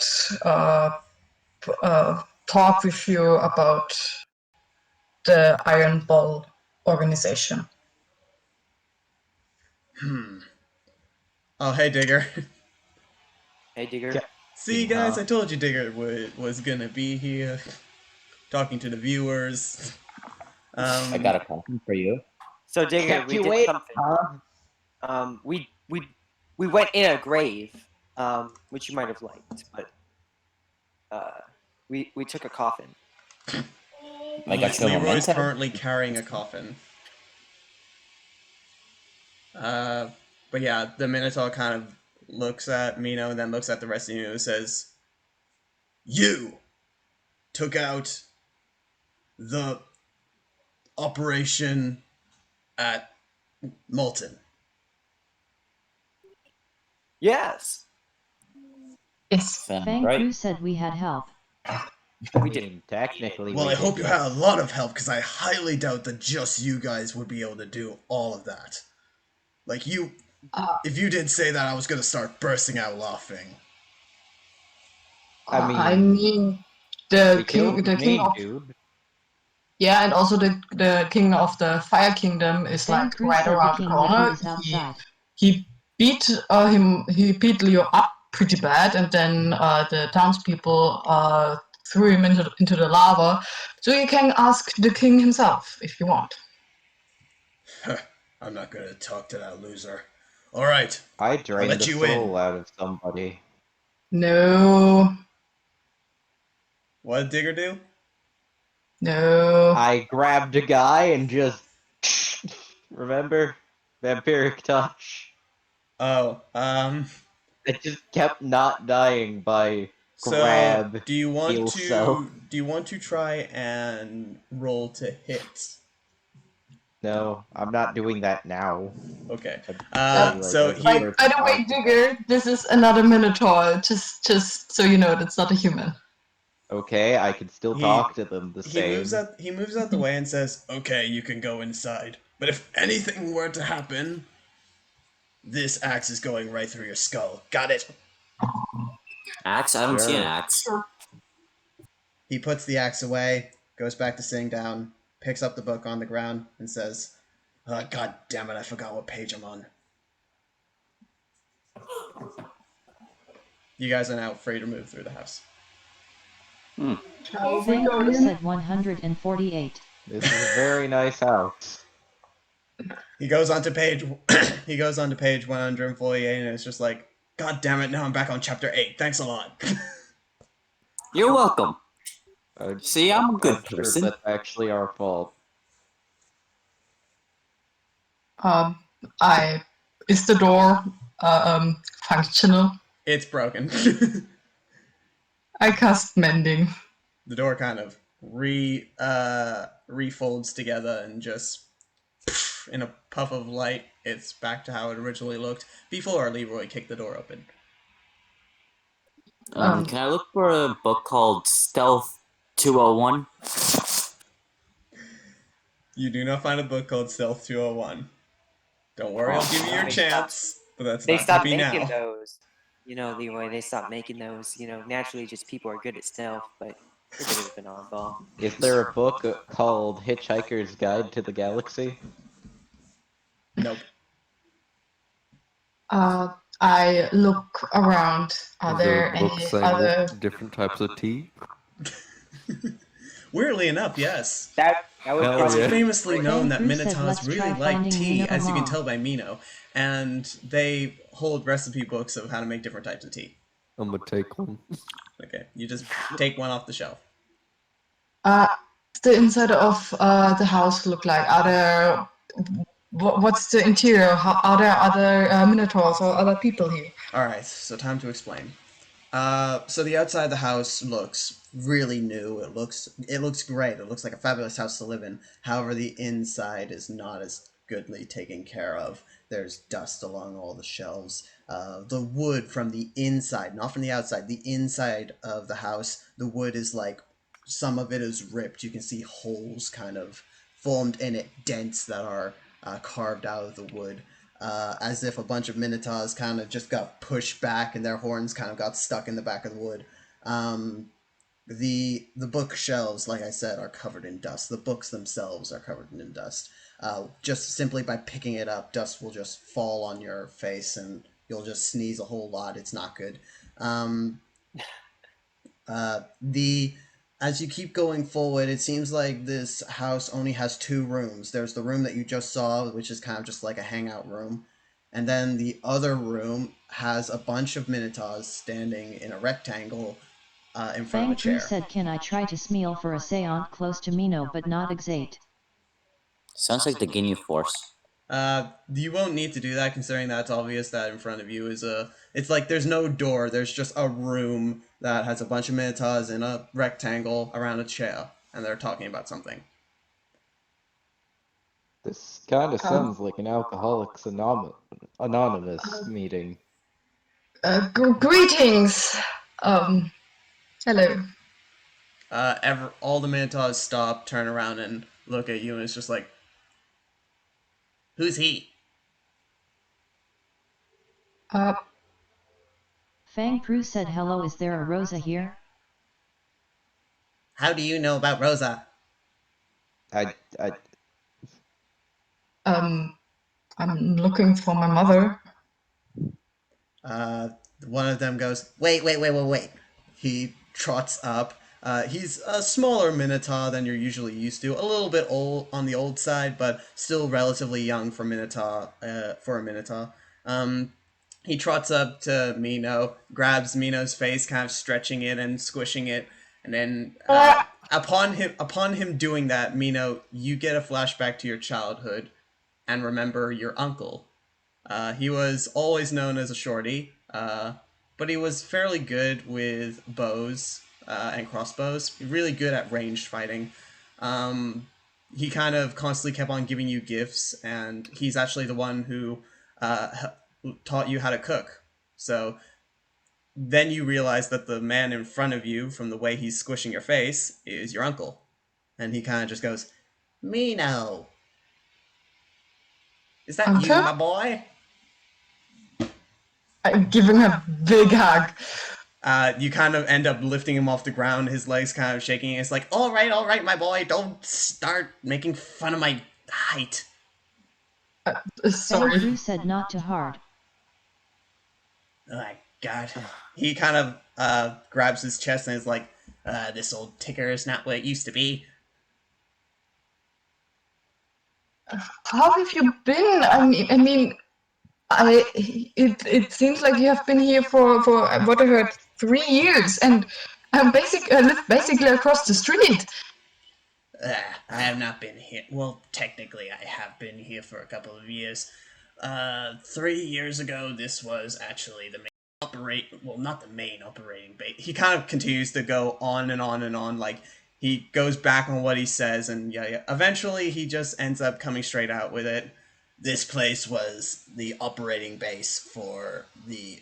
talk with you about the Iron Ball organization. Oh, hey, Digger. Hey, Digger. Yeah. See, guys, I told you Digger was gonna be here, talking to the viewers. I got a question for you. So, Digger, Kept we you did waiting, something. huh? We went in a grave, which you might have liked, but we took a coffin. I got you a Leroy's memento. currently carrying a coffin. But yeah, the Minotaur kind of looks at Mino and then looks at the rest of you and says, "You took out the operation at Molten." Yes, Yes. Sounds Fang right. Crew said we had help. we did. Technically, Well, we I hope did, you had a yes. lot of help, because I highly doubt that just you guys would be able to do all of that. Like, if you did say that, I was gonna start bursting out laughing. I I mean, mean, we killed the main dude. yeah, and also the king of the Fire Kingdom is Fang like Crew right said the around the king Yahoo corner. is outside. He beat he beat Leo up pretty bad, and then the townspeople threw him into the lava. So you can ask the king himself if you want. I'm not gonna talk to that loser. Alright, I I'll drained let the you in. soul out of somebody. No, What did Digger do? no. I grabbed a guy and just remember vampiric touch. Oh, It just kept not dying by so grab do you want heal cell. to try and roll to hit? No, I'm not doing that now. Okay. I'd say like So as a he first By the way, part. Digger, this is another Minotaur. Just so you know, that's not a human. Okay, I can still he talk to them the same. he moves out the way and says, "Okay, you can go inside. But if anything were to happen, this axe is going right through your skull. Got it?" Axe? I don't see an Sure. axe. He puts the axe away, goes back to sitting down, picks up the book on the ground, and says, "God damn it! I forgot what page I'm on." You guys are now free to move through the house. Fang Crew said 148. This is a very nice house. He goes on to page he goes on to page 148, and it's just like, "God damn it! Now I'm back on chapter 8. Thanks a lot." You're welcome. I'm See, I'm a good not sure if person. that's actually our fault. Is the door functional? It's broken. I cast mending. The door kind of refolds together and just in a puff of light, it's back to how it originally looked before Leroy kicked the door open. Can I look for a book called Stealth 201? You do not find a book called Stealth 201. Don't worry, I'll give you your They stopped. chance, but that's They not gonna stopped be making now. those. Leroy. They stopped making those. Naturally, just people are good at stealth, but you're a bit of an oddball. Is there a book called Hitchhiker's Guide to the Galaxy? Nope. I look around. Are Is there a there book any saying all other? different types of tea? Weirdly enough, yes. That would Hell It's probably yeah. be famously great. known Fang that Crew said minotaurs let's really try like finding tea, Mino as you can Mom. tell by Mino, and they hold recipe books of how to make different types of tea. I'm gonna take one. Okay, you just take one off the shelf. What's the inside of the house look like? Are there what's the interior? Are there other minotaurs or other people here? All right, so time to explain. So the outside of the house looks really new. It looks great. It looks like a fabulous house to live in. However, the inside is not as goodly taken care of. There's dust along all the shelves. The wood from the inside, not from the outside, the inside of the house, the wood is like some of it is ripped. You can see holes kind of formed in it, dents that are carved out of the wood as if a bunch of minotaurs kind of just got pushed back and their horns kind of got stuck in the back of the wood. The bookshelves, like I said, are covered in dust. The books themselves are covered in dust. Just simply by picking it up, dust will just fall on your face and you'll just sneeze a whole lot. It's not good. The As you keep going forward, it seems like this house only has two rooms. There's the room that you just saw, which is kind of just like a hangout room, and then the other room has a bunch of minotaurs standing in a rectangle in front of a Fang Crew chair. said can I try to smeal for a seance close to Mino but not exate. Sounds like the Ginyu Force. You won't need to do that, considering that it's obvious that in front of you is a. It's like there's no door. There's just a room that has a bunch of minotaurs in a rectangle around a chair, and they're talking about something. This kind of sounds like an Alcoholics Anonymous meeting. Greetings. Hello. All the minotaurs stop, turn around, and look at you, and it's just like, who's he? Uh, Fang Crew said hello, is there a Rosa here? How do you know about Rosa? I um, I'm looking for my mother. Uh, One of them goes, wait, wait, wait, wait, wait. He trots up. He's a smaller minotaur than you're usually used to. A little bit old on the old side, but still relatively young for minotaur. For a minotaur. He trots up to Mino, grabs Mino's face, kind of stretching it and squishing it, and then upon him doing that, Mino, you get a flashback to your childhood, and remember your uncle. He was always known as a shorty, but he was fairly good with bows and crossbows. Really good at ranged fighting. Um, he kind of constantly kept on giving you gifts, and he's actually the one who taught you how to cook. So then you realize that the man in front of you, from the way he's squishing your face, is your uncle. And he kind of just goes, Mino, is that you, Uncle? my boy? I give him a big hug. You kind of end up lifting him off the ground, his legs kind of shaking. It's like, all right, my boy, don't start making fun of my height. Fang Sorry. Crew said not too hard. Oh my god. He kind of grabs his chest and is like, this old ticker is not what it used to be. How have you been? It seems like you have been here for what I heard 3 years, and I live basically across the street. I have not been here. Well, technically, I have been here for a couple of years. 3 years ago, this was actually the main well, not the main operating base. He kind of continues to go on and on and on. Like, he goes back on what he says, and yeah. Eventually, he just ends up coming straight out with it. This place was the operating base for the,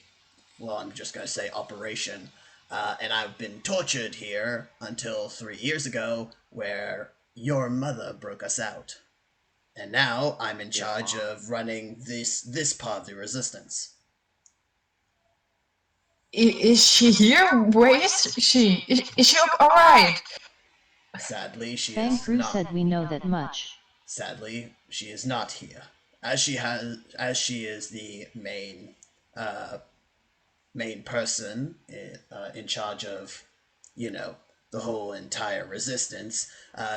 well, I'm just going to say operation. And I've been tortured here until 3 years ago, where your mother broke us out. And now I'm in charge of running this part of the resistance. Is she here? Where is she? Is she alright? Sadly, she Fang is Pru not. said we know that much. Sadly, she is not here, as she is the main person in charge of, the whole entire resistance.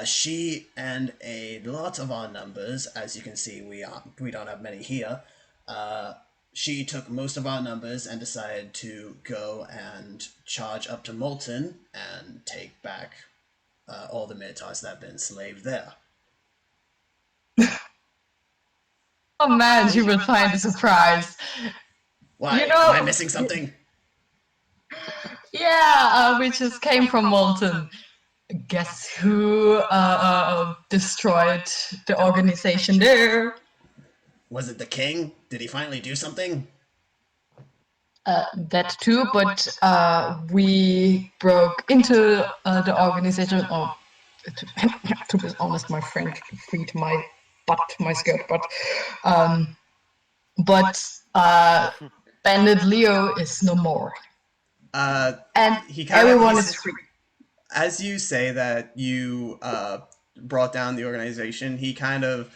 She and a lot of our numbers, as you can see, we don't have many here. She took most of our numbers and decided to go and charge up to Molten and take back all the minotaurs that have been enslaved there. Oh man, she will find a surprise. Why? You know, Am I missing something? Yeah, we just came from Molten. Guess who destroyed the organization there? Was it the king? Did he finally do something? That too, but we broke into the organization. Oh, to be honest, my friend freed my butt, my skirt, but Bandit Leo is no more, and He kind of everyone is free. as you say that you brought down the organization. He kind of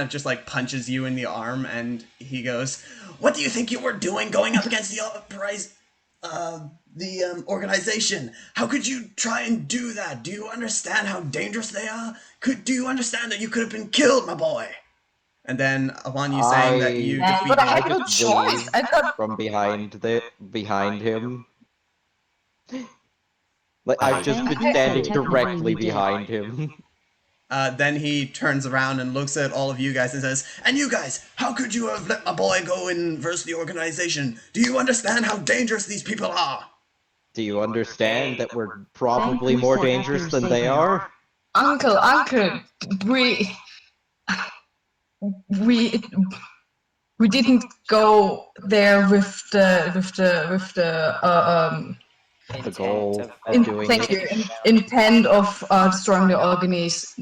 just like punches you in the arm, and he goes, "What do you think you were doing going up against the organization? How could you try and do that? Do you understand how dangerous they are? Do you understand that you could have been killed, my boy?" And then upon you saying that you But I defeated, had no choice. I got from behind him. Like I've just been standing directly behind him. then he turns around and looks at all of you guys and says, "And you guys, how could you have let my boy go and verse the organization? Do you understand how dangerous these people are?" Do you understand that we're probably more dangerous than they are? Uncle, we we we didn't go there with The goal Intent of doing thank it. you intent of destroying the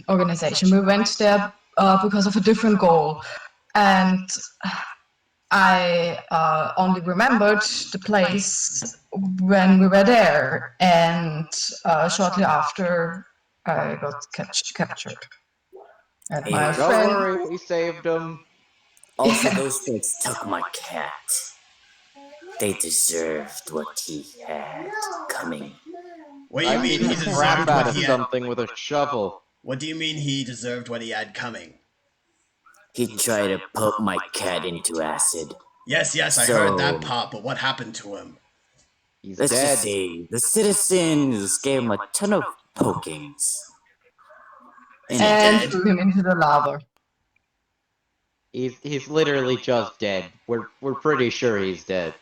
organization. We went there because of a different goal, and I only remembered the place when we were there, and shortly after I got captured. And Hey, my Don't friend, worry, we saved him. Also, those folks took my cat. They deserved what he had coming. What do you I mean beat he the crap deserved out what of he had? something with a shovel. What do you mean he deserved what he had coming? He tried to put my cat into acid. Yes, I heard that part, but what happened to him? He's Let's dead. just say the citizens gave him a ton of pokings. Is he and dead? threw him into the lava. He's literally just dead. We're pretty sure he's dead.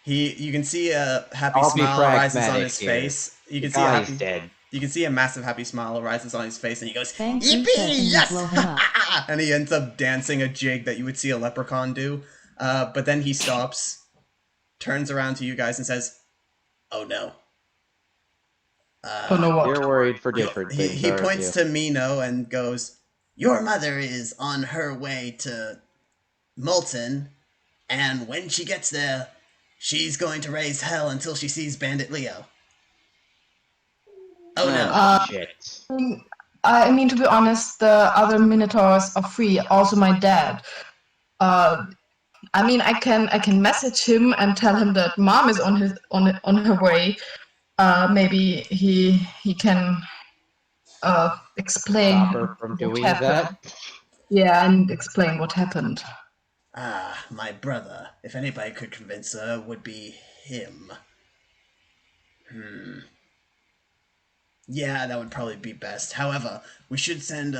You can see a happy I'll be smile rises on pragmatic his here. face. You The can see a guy's happy, dead. you can see a massive happy smile rises on his face, and he goes, Fang Pru "Yippee! said, "Can you Yes!" blow him up?" And he ends up dancing a jig that you would see a leprechaun do. But then he stops, turns around to you guys, and says, "Oh no." Oh no, what? You're worried for different things, He aren't points you? to Mino and goes, "Your mother is on her way to Molten, and when she gets there, she's going to raise hell until she sees Bandit Leo." Oh no. Shit. I mean, to be honest, the other minotaurs are free. Also, my dad. I mean, I can message him and tell him that mom is on her way. Maybe he can explain Stop her from what doing happened. that. Yeah, and explain what happened. My brother. If anybody could convince her, it would be him. Yeah, that would probably be best. However, we should send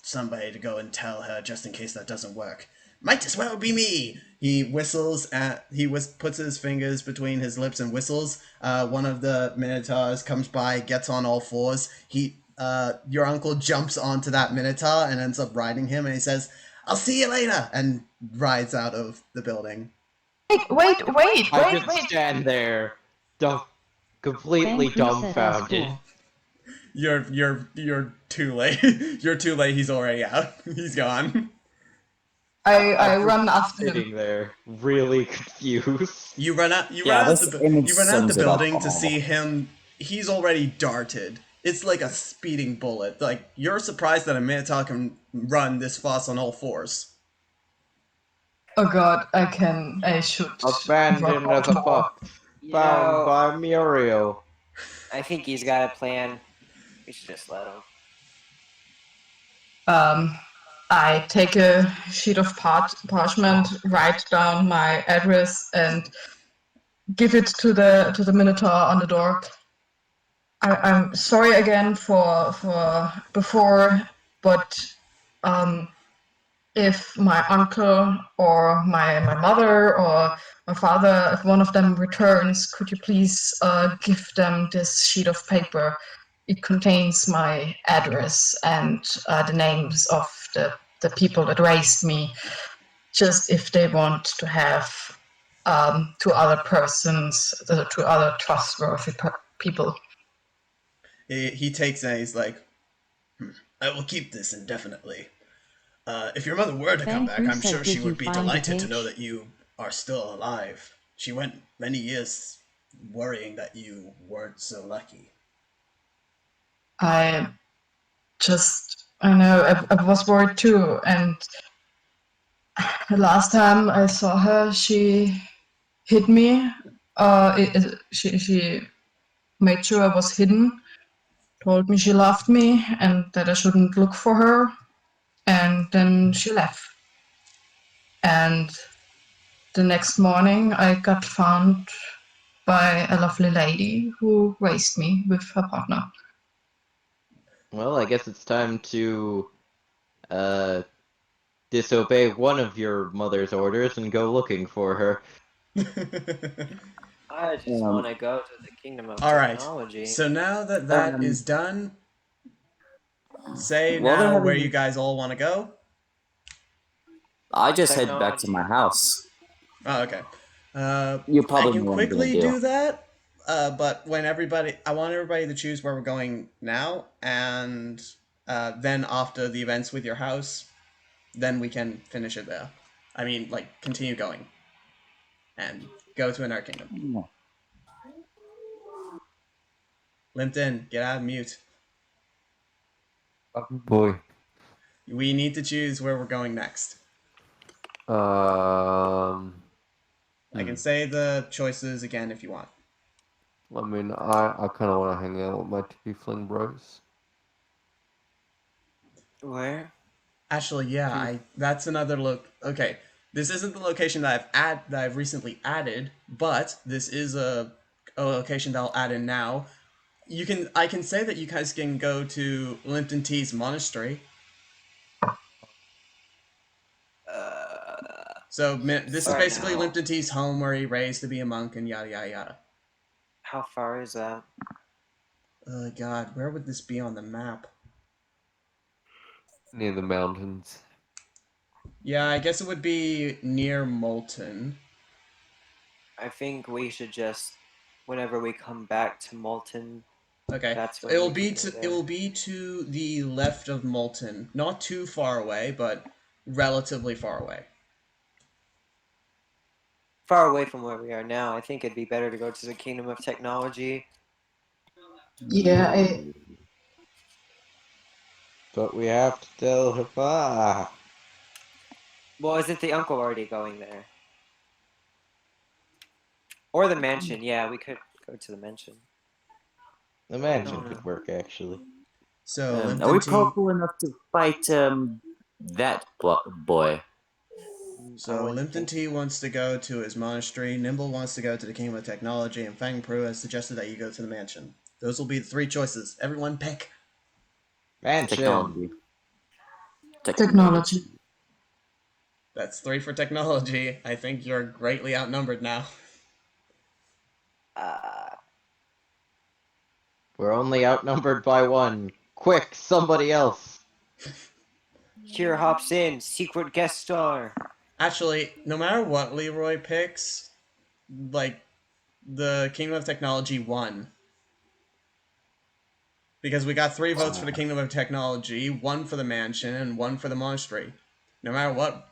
somebody to go and tell her just in case that doesn't work. Might as well be me. He puts his fingers between his lips and whistles. One of the minotaurs comes by, gets on all fours. Your uncle jumps onto that minotaur and ends up riding him, and he says, "I'll see you later," and rides out of the building. I just stand there, completely Fang Pru said, "That's dumbfounded. cool." You're too late. You're too late. He's already out. He's gone. I I'm run just after him. sitting there, really confused. You run out. You Yeah, run out this image you run out the sums it up building to all. see him. He's already darted. It's like a speeding bullet. Like you're surprised that a minotaur can run this fast on all fours. Oh god, I should Abandoned work as a out more. pup, You found know, by Muriel. I think he's got a plan. We should just let him. I take a sheet of parchment, write down my address, and give it to the minotaur on the door. I'm sorry again for before, but if my uncle or my mother or my father, if one of them returns, could you please give them this sheet of paper? It contains my address and the names of the people that raised me, just if they want to have two other persons, two other trustworthy people. He takes it and he's like, I will keep this indefinitely. If your mother were to come Fang back, Fu I'm said, sure she "Did you would be find the delighted to know page?" that you are still alive. She went many years worrying that you weren't so lucky. I I know, I was worried too. And the last time I saw her, she hid me. She made sure I was hidden, told me she loved me and that I shouldn't look for her. And then she left. And the next morning, I got found by a lovely lady who raised me with her partner. Well, I guess it's time to uh disobey one of your mother's orders and go looking for her. I just want to go to the kingdom of All right. technology. So now that that is done, say Well, they're now where having- you guys all want to go. I just head back to my house. Oh, okay. You I probably can know what I'm gonna quickly do. do that. But I want everybody to choose where we're going now, and then after the events with your house, then we can finish it there. I mean, like continue going and go to another kingdom. Limpton, get out of mute. Boy. We need to choose where we're going next. I can say the choices again if you want. I mean, I kind of want to hang out with my tiefling bros. Where? Actually, yeah, that's another look. Okay, this isn't the location that I've recently added, but this is a location that I'll add in now. I can say that you guys can go to Limpton T's monastery. So this is Far basically now. Limpton T's home where he raised to be a monk and yada yada yada. How far is that? Oh god, where would this be on the map? Near the mountains. Yeah, I guess it would be near Molten. I think we should just, whenever we come back to Molten, Okay, that's so when it will we be can go to there. the left of Molten, not too far away, but relatively far away. Far away from where we are now. I think it'd be better to go to the kingdom of technology. Yeah, But we have to tell her. Well, isn't the uncle already going there? Or the mansion. Yeah, we could go to the mansion. The mansion No. could work, actually. So Are we Limpton T. powerful enough to fight that boy? I So wouldn't Limpton think T wants to go to his monastery. Nimble wants to go to the Kingdom of Technology, and Fang Pru has suggested that you go to the mansion. Those will be the three choices. Everyone pick. Mansion! technology. That's three for technology. I think you're greatly outnumbered now. We're only outnumbered by one. Quick, somebody else! Here hops in, secret guest star. Actually, no matter what Leroy picks, like the Kingdom of Technology won. Because we got 3 votes for the Kingdom of Technology, 1 for the mansion, and 1 for the monastery. No matter what,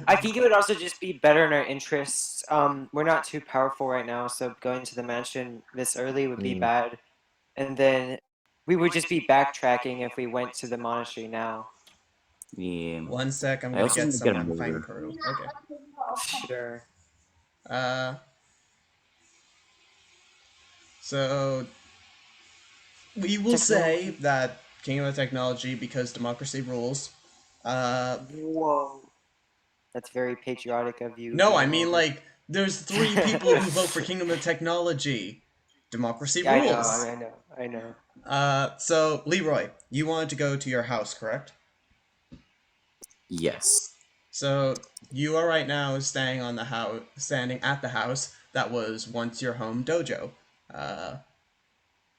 I think it would also just be better in our interests. We're not too powerful right now, so going to the mansion this early would be bad. And then we would just be backtracking if we went to the monastery now. Yeah. 1 sec, I'm I gonna also get need to get a someone Fang motor. Crew. Okay. Sure. So we will say that Kingdom of Technology because democracy rules. Whoa. That's very patriotic of you. No, I being mean over. like there's 3 people who vote for Kingdom of Technology. Democracy Yeah, I know, rules. I know. So Leroy, you wanted to go to your house, correct? Yes. So you are right now standing at the house that was once your home dojo. Uh,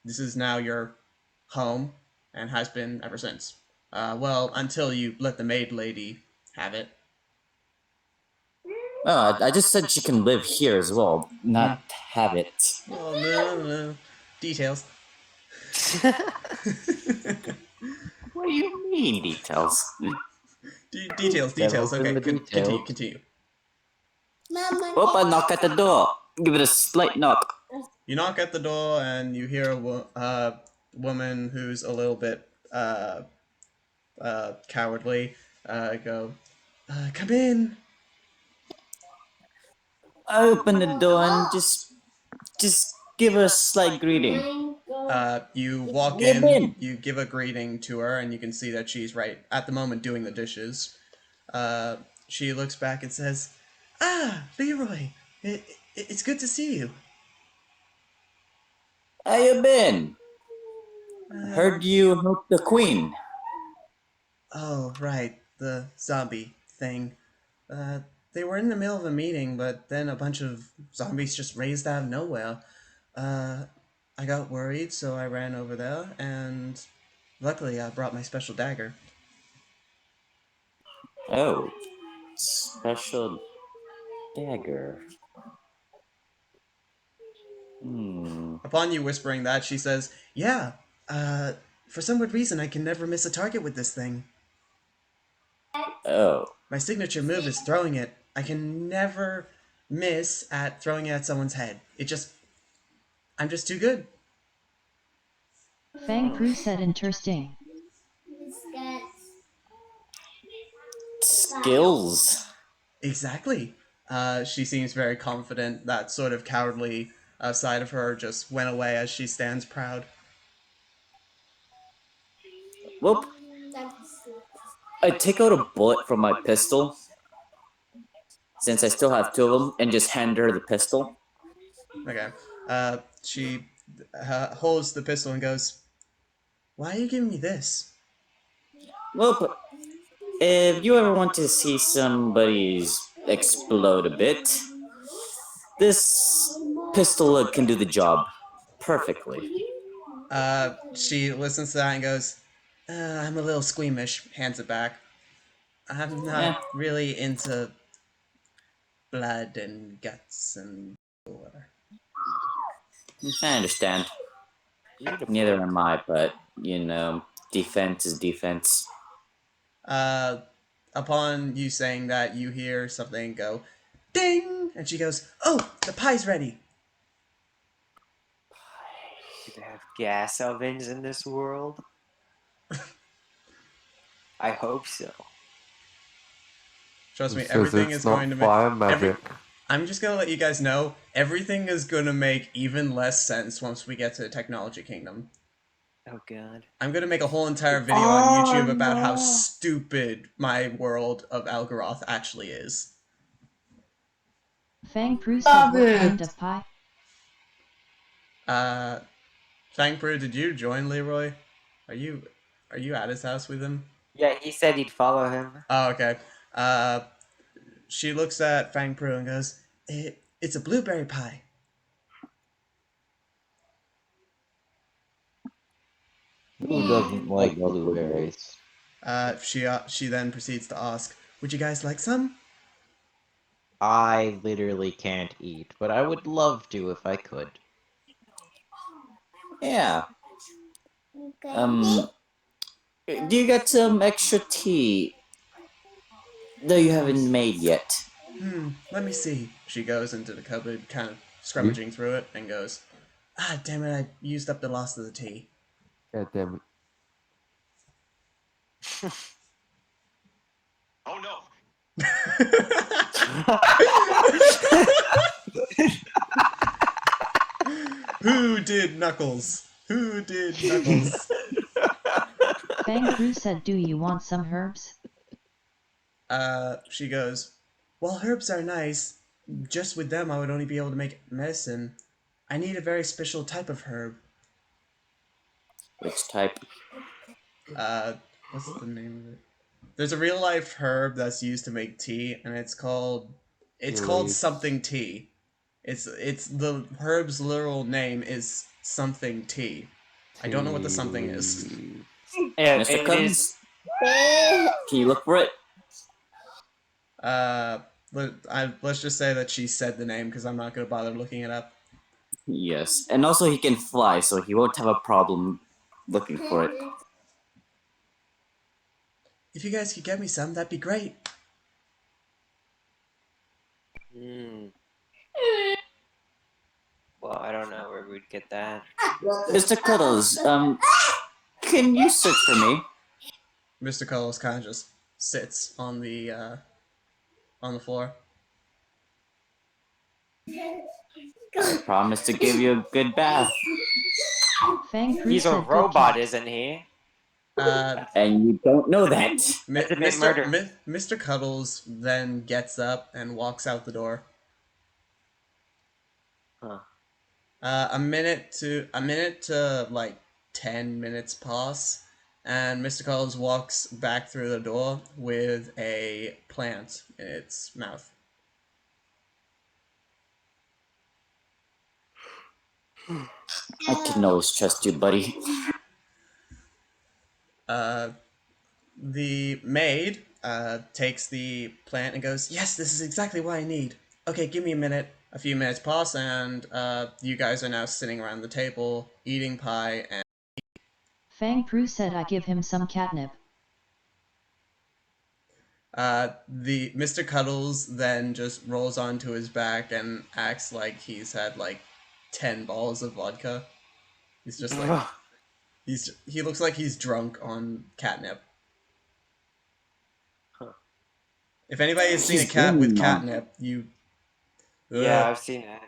this is now your home and has been ever since. Well, until you let the maid lady have it. I just said she can live here as well, not have it. Well, no. Details. What do you mean details? Details. Devil's Okay, in the continue. details. Continue. Opa, knock at the door. Give it a slight knock. You knock at the door and you hear a woman who's a little bit cowardly go, come in. I open the door and just give her a slight greeting. You walk Come in, in. you give a greeting to her, and you can see that she's right at the moment doing the dishes. She looks back and says, "Ah, Leroy, it's good to see you." How you been? Uh, Heard you helped the queen. oh, right, the zombie thing. Uh, they were in the middle of a meeting, but then a bunch of zombies just raised out of nowhere. Uh, I got worried, so I ran over there, and luckily I brought my special dagger. Oh, special dagger. Hmm. Upon you whispering that, she says, "Yeah, uh, for some weird reason, I can never miss a target with this thing. Oh. My signature move is throwing it. I can never miss at throwing it at someone's head. I'm just too good." Fang Pru said interesting. Skills. Exactly. She seems very confident. That sort of cowardly side of her just went away as she stands proud. Well, I take out a bullet from my pistol, since I still have 2 of them, and just hand her the pistol. Okay. She holds the pistol and goes, "Why are you giving me this?" Well, if you ever want to see somebody's explode a bit, this pistol can do the job perfectly. She listens to that and goes, "I'm a little squeamish." Hands it back. "I'm Eh, not really into blood and guts and gore." I understand. Read a Neither book. am I, but, defense is defense. Uh, Upon you saying that, you hear something go, "Ding!" And she goes, "Oh, the pie's ready." Do they have gas ovens in this world? I hope so. Trust It me, says everything it's is going not to make fire every. magic. I'm just gonna let you guys know everything is gonna make even less sense once we get to the Technology Kingdom. Oh god. I'm gonna make a whole entire video on YouTube about how stupid my world of Algerath actually is. Fang Pru said Love what kind it. of pie? Uh, Fangpru, did you join Leroy? Are you are you at his house with him? Yeah, he said he'd follow him. Oh, okay. Uh, she looks at Fangpru and goes, It's a blueberry pie." Who doesn't like blueberries? She then proceeds to ask, "Would you guys like some?" I literally can't eat, but I would love to if I could. Yeah. Do you got some extra tea? Though you haven't made yet. Let me see. She goes into the cupboard, kind of scrummaging through it, and goes, "Ah, damn it! I used up the last of the tea." God damn it. Oh no! Who did Knuckles? Who did Knuckles? Fang Fu said, do you want some herbs? She goes, "Well, herbs are nice. Just with them, I would only be able to make medicine. I need a very special type of herb." Which type? What's the name of it? There's a real life herb that's used to make tea, and it's called Leaves. something tea. It's the herb's literal name is something tea. I don't know what the Tea something is. leaves. Mr. It Cummins? is. Can you look for it? Let's just say that she said the name because I'm not gonna bother looking it up. Yes. And also he can fly, so he won't have a problem looking for it. If you guys could get me some, that'd be great. Well, I don't know where we'd get that. Mr. Cuddles, can you search for me? Mr. Cuddles kind of just sits on the floor. I promise to give you a good bath. Fang Fu He's a said, good robot, talk. isn't he? And you don't know that. That's a bit murder. Mr. Cuddles then gets up and walks out the door. Huh. A minute to like 10 minutes pass, and Mr. Cuddles walks back through the door with a plant in its mouth. I can always trust you, buddy. The maid takes the plant and goes, "Yes, this is exactly what I need. Okay, give me a minute." A few minutes pass, and you guys are now sitting around the table eating pie. And Fang Fu said, I give him some catnip. the Mr. Cuddles then just rolls onto his back and acts like he's had like 10 bottles of vodka. He's just like he looks like he's drunk on catnip. If anybody has seen a He's cat with leaning on. catnip, you Yeah, I've seen that.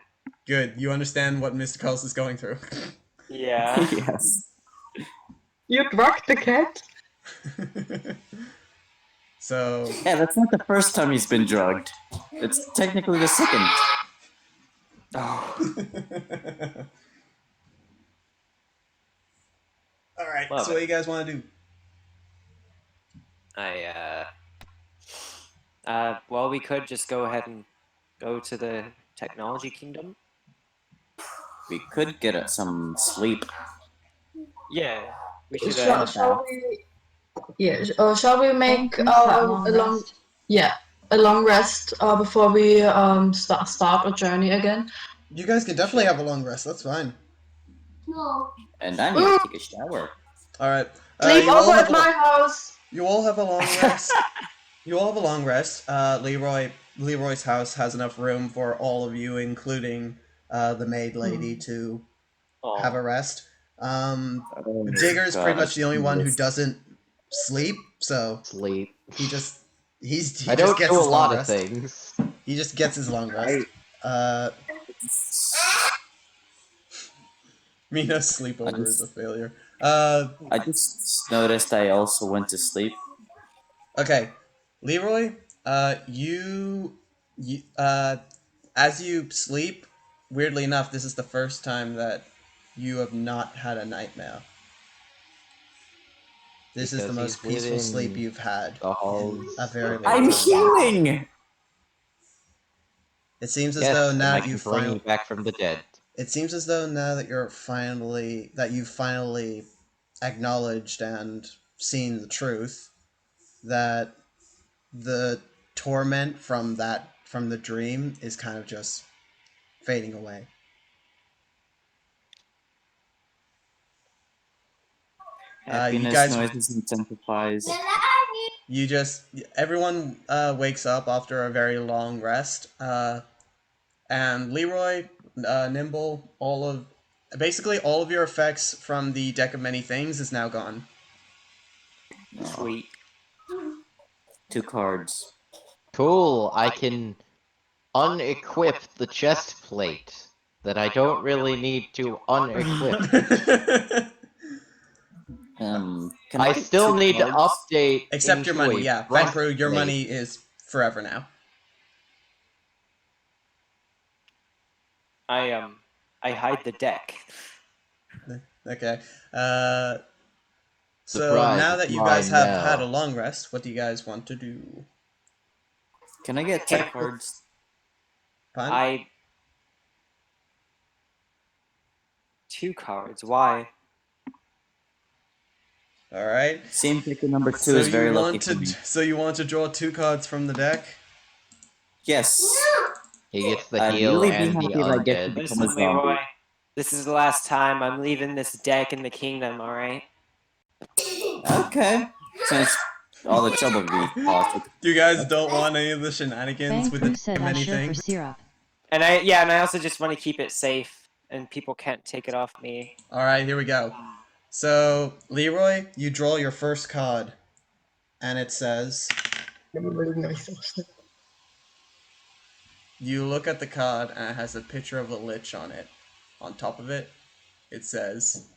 good. You understand what Mr. Cuddles is going through. Yeah. Yes. You drugged the cat? So Yeah, that's not the first time he's been drugged. It's technically the second. Oh. all right. Love So it. what do you guys want to do? Well, we could just go ahead and go to the technology kingdom. We could get some sleep. Yeah, we should. Shall we? Yeah. Shall we Fang make Fu said, long a long? rest. Yeah, a long rest before we start our journey again. You guys can definitely have a long rest. That's fine. And I need to take a shower. All right. Sleep You all over have at my house. You all have a long rest. You all have a long rest. Leroy's house has enough room for all of you, including the maid lady, to have a rest. Oh, Digger's pretty much gosh. the only one who doesn't sleep, so Sleep. he just he I just don't gets do a his long lot of rest. things. He just gets his long rest. Mina's sleepover is a failure. I just noticed I also went to sleep. Okay, Leroy, as you sleep, weirdly enough, this is the first time that you have not had a nightmare. This is the Because most he's peaceful sleep within you've had the in halls a very of long I'm time. healing! It seems as Yes, though and now I that you can bring you finally. back from the dead. It seems as though now that you've finally acknowledged and seen the truth, that the torment from the dream is kind of just fading away. Happiness guys- noises intensifies. Everyone wakes up after a very long rest. And Leroy, Nimble, basically all of your effects from the Deck of Many Things is now gone. Sweet. 2 cards. Cool. I can unequip the chest plate that I don't really need to unequip. Can I get still 2 need to cards? update Except your into money, a yeah. Vancro, your breastplate. money is forever now. I hide the deck. Okay. So Surprise, now it's that you guys mine have now. had a long rest, what do you guys want to do? Can I get 2 cards? Fine? 2 cards. Why? All right. Seems like the number 2 is very lucky for me. So you want to draw 2 cards from the deck? Yes. He gets the I'd heal really be and the happy if I get to undead. become a Listen, Leroy. zombie. This is the last time I'm leaving this deck in the kingdom. All right. Okay. Since all the trouble we caused. You guys don't want any of the shenanigans Fang with the Pru said many Usher for things? syrup. And I also just want to keep it safe, and people can't take it off me. All right, here we go. So Leroy, you draw your first card, and it says. You look at the card, and it has a picture of a lich on it. On top of it, it says,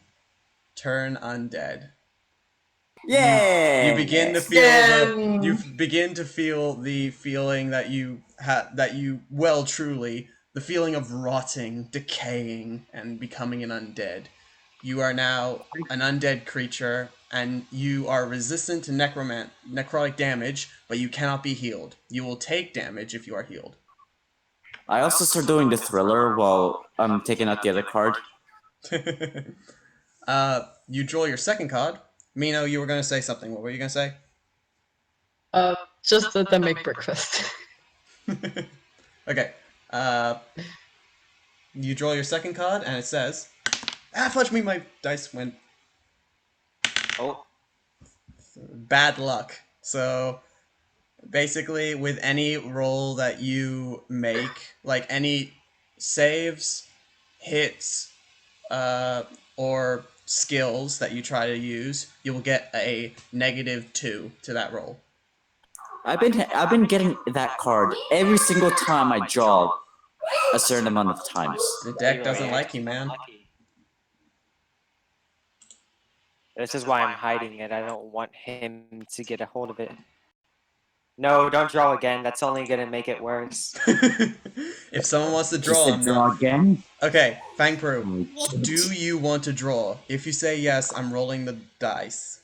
"Turn undead." Yay! You begin to feel the feeling that you truly the feeling of rotting, decaying, and becoming an undead. You are now an undead creature, and you are resistant to necrotic damage, but you cannot be healed. You will take damage if you are healed. I also start doing the thriller while I'm taking out the other card. You draw your second card. Mino, you were going to say something. What were you going to say? Just let them make breakfast. Okay. You draw your second card, and it says, fudge me, my dice went Oh. bad luck. So, basically, with any roll that you make, like any saves, hits, or skills that you try to use, you will get a -2 to that roll. I've been getting that card every single time I draw a certain amount of times. The deck doesn't like you, man. This is why I'm hiding it. I don't want him to get a hold of it. No, don't draw again. That's only gonna make it worse. If someone wants to Just draw, to I'm draw not. again? Okay, Fang Pro, do you want to draw? If you say yes, I'm rolling the dice.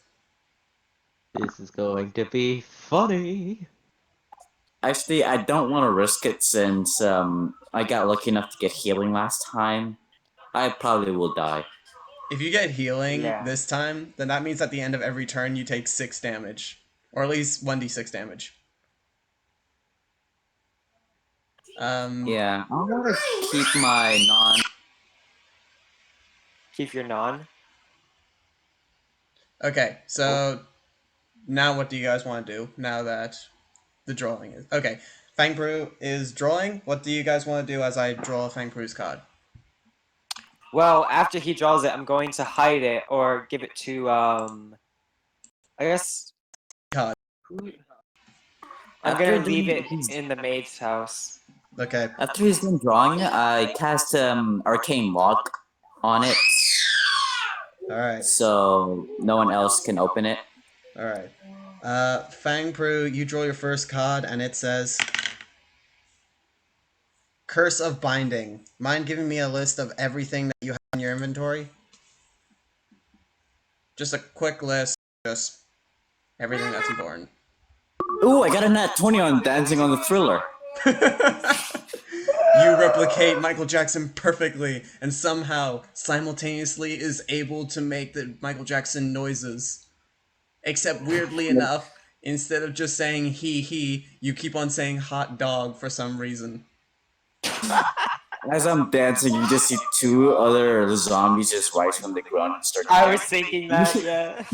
This is going to be funny. Actually, I don't want to risk it since I got lucky enough to get healing last time. I probably will die. If you get healing Yeah. this time, then that means at the end of every turn you take 6 damage. Or at least 1d6 damage. Yeah, I want to keep my non... Keep your non. Okay, so now what do you guys want to do now that the drawing is... Okay, Fang Pro is drawing. What do you guys want to do as I draw Fang Pro's card? Well, after he draws it, I'm going to hide it or give it to I guess Card. I'm After gonna leave it he's- in the maid's house. Okay. After he's done drawing, I cast Arcane Lock on it, Alright. so no one else can open it. Alright. Fang Pro, you draw your first card, and it says... Curse of Binding. Mind giving me a list of everything that you have in your inventory? Just a quick list, just everything that's important. Ooh, I got a nat 20 on Dancing on the Thriller. You replicate Michael Jackson perfectly, and somehow, simultaneously, is able to make the Michael Jackson noises. Except, weirdly enough, instead of just saying he, you keep on saying hot dog for some reason. As I'm dancing, you just see two other zombies just rise from the ground and start. I was thinking that, yeah.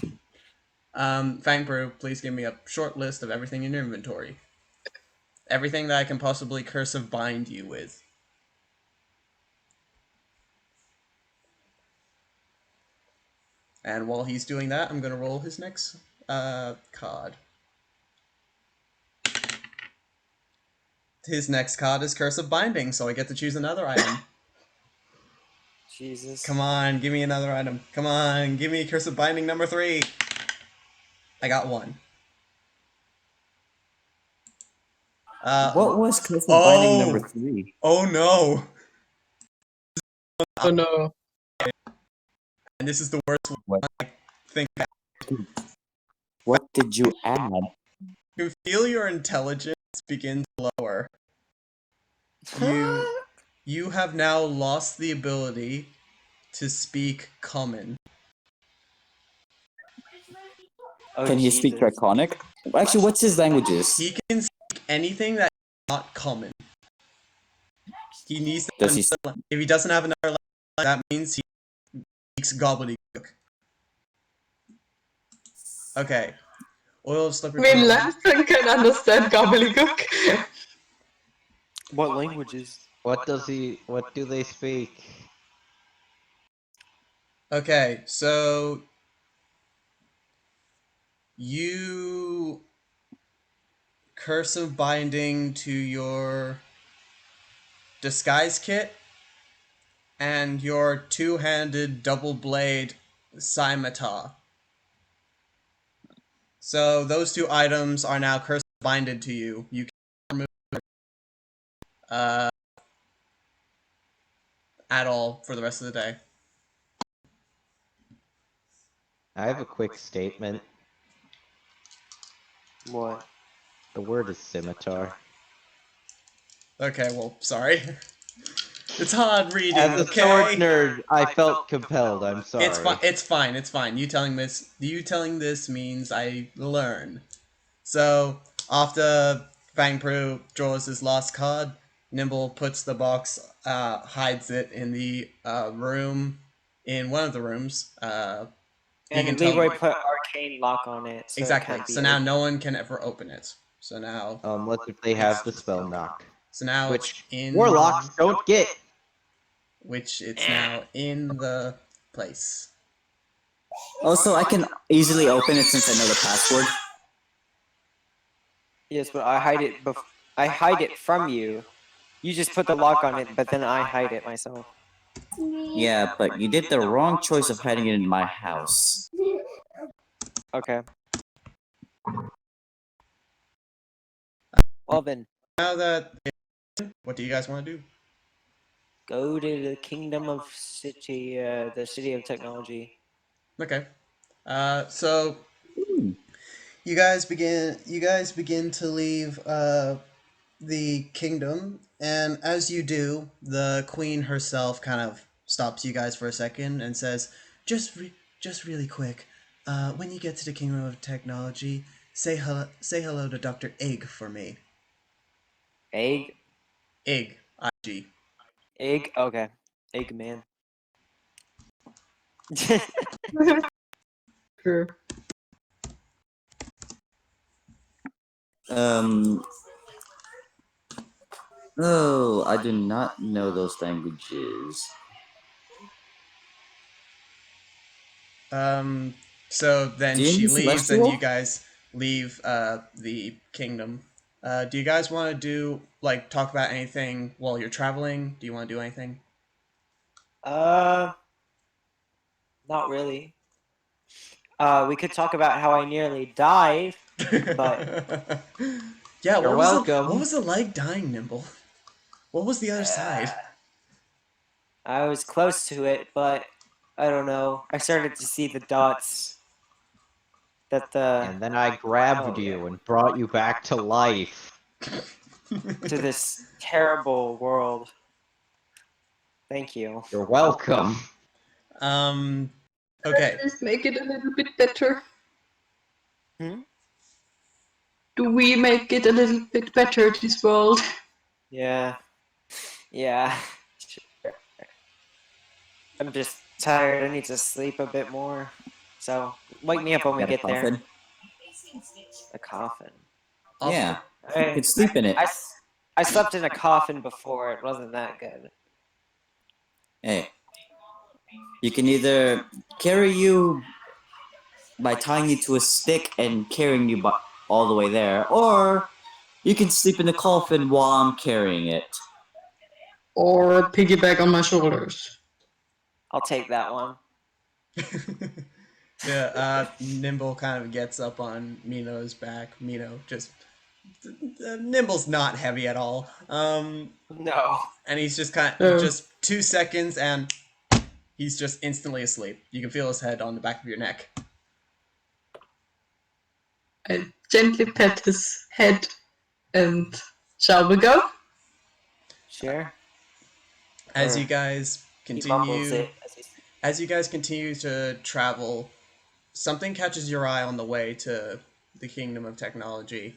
Fang Brew, please give me a short list of everything in your inventory. Everything that I can possibly cursive bind you with. And while he's doing that, I'm gonna roll his next card. His next card is Cursive Binding, so I get to choose another item. Jesus. Come on, give me another item. Come on, give me Cursive Binding number 3. I got one. What was Cursive Binding number Oh! 3? Oh no! Oh no. And this is the worst one What? I think. What did you add? You feel your intelligence begin to lower. You have now lost the ability to speak common. Oh, Can he speak Jesus. Draconic? Actually, what's his languages? He can speak anything that is not common. He needs to Does he? if he doesn't have another language, that means he speaks gobbledygook. Okay. Oil of slippery. I mean, Lamstring can understand gobbledygook. What languages? What do they speak? Okay, so you cursive binding to your disguise kit and your two-handed double blade scimitar. So those two items are now cursive binded to you. You can remove uh, at all for the rest of the day. I have a quick statement. What? The word is scimitar. Okay, well, sorry. It's hard reading. As a okay? sword nerd, I felt compelled. I'm sorry. It's fine. It's fine. It's fine. You telling this means I learn. So after Fang Pru draws his last card, Nimble puts the box, hides it in the room, in one of the rooms. And Leroy put arcane lock on it, so exactly. it can't be So now opened. no one can ever open it. So now, Unless if they have the spell knock, so now which it's in warlocks don't get. Which it's now in the place. Also, I can easily open it since I know the password. Yes, but I hide it. I hide it from you. You just put the lock on it, but then I hide it myself. Yeah, but you did the wrong choice of hiding it in my house. Okay. Well then, Now that, what do you guys want to do? go to the kingdom of city, the city of technology. Okay. So you guys begin to leave the kingdom, and as you do, the queen herself kind of stops you guys for a second and says, just really quick, when you get to the kingdom of technology, say hello to Dr. Egg for me. Egg? Egg, IG. Egg? Okay. Egg man. True. Oh, I do not know those languages. So then Do you she mean leaves, and you Celestial? guys leave the kingdom. Do you guys want to talk about anything while you're traveling? Do you want to do anything? Not really. We could talk about how I nearly died, but yeah, You're what welcome. was it like dying, Nimble? What was the other side? I was close to it, but I don't know. I started to see the dots that And then I grabbed you and brought you back to life. to this terrible world. Thank you. You're welcome. Okay. Let's make it a little bit better. Hmm? Do we make it a little bit better, this world? Yeah. Yeah. I'm just tired. I need to sleep a bit more. So wake me up when we Got a get there. coffin? A coffin. Yeah, you I, could sleep in it. I slept in a coffin before. It wasn't that good. Hey, you can either carry you by tying you to a stick and carrying you all the way there, or you can sleep in the coffin while I'm carrying it. Or piggyback on my shoulders. I'll take that one. Yeah, Nimble kind of gets up on Mino's back. Mino just Nimble's not heavy at all. No. And he's just kind of Oh. just 2 seconds, and he's just instantly asleep. You can feel his head on the back of your neck. I gently pet his head, and shall we go? Sure. As Or you guys he mumbles continue, it as he's as you guys continue to travel, something catches your eye on the way to the Kingdom of Technology.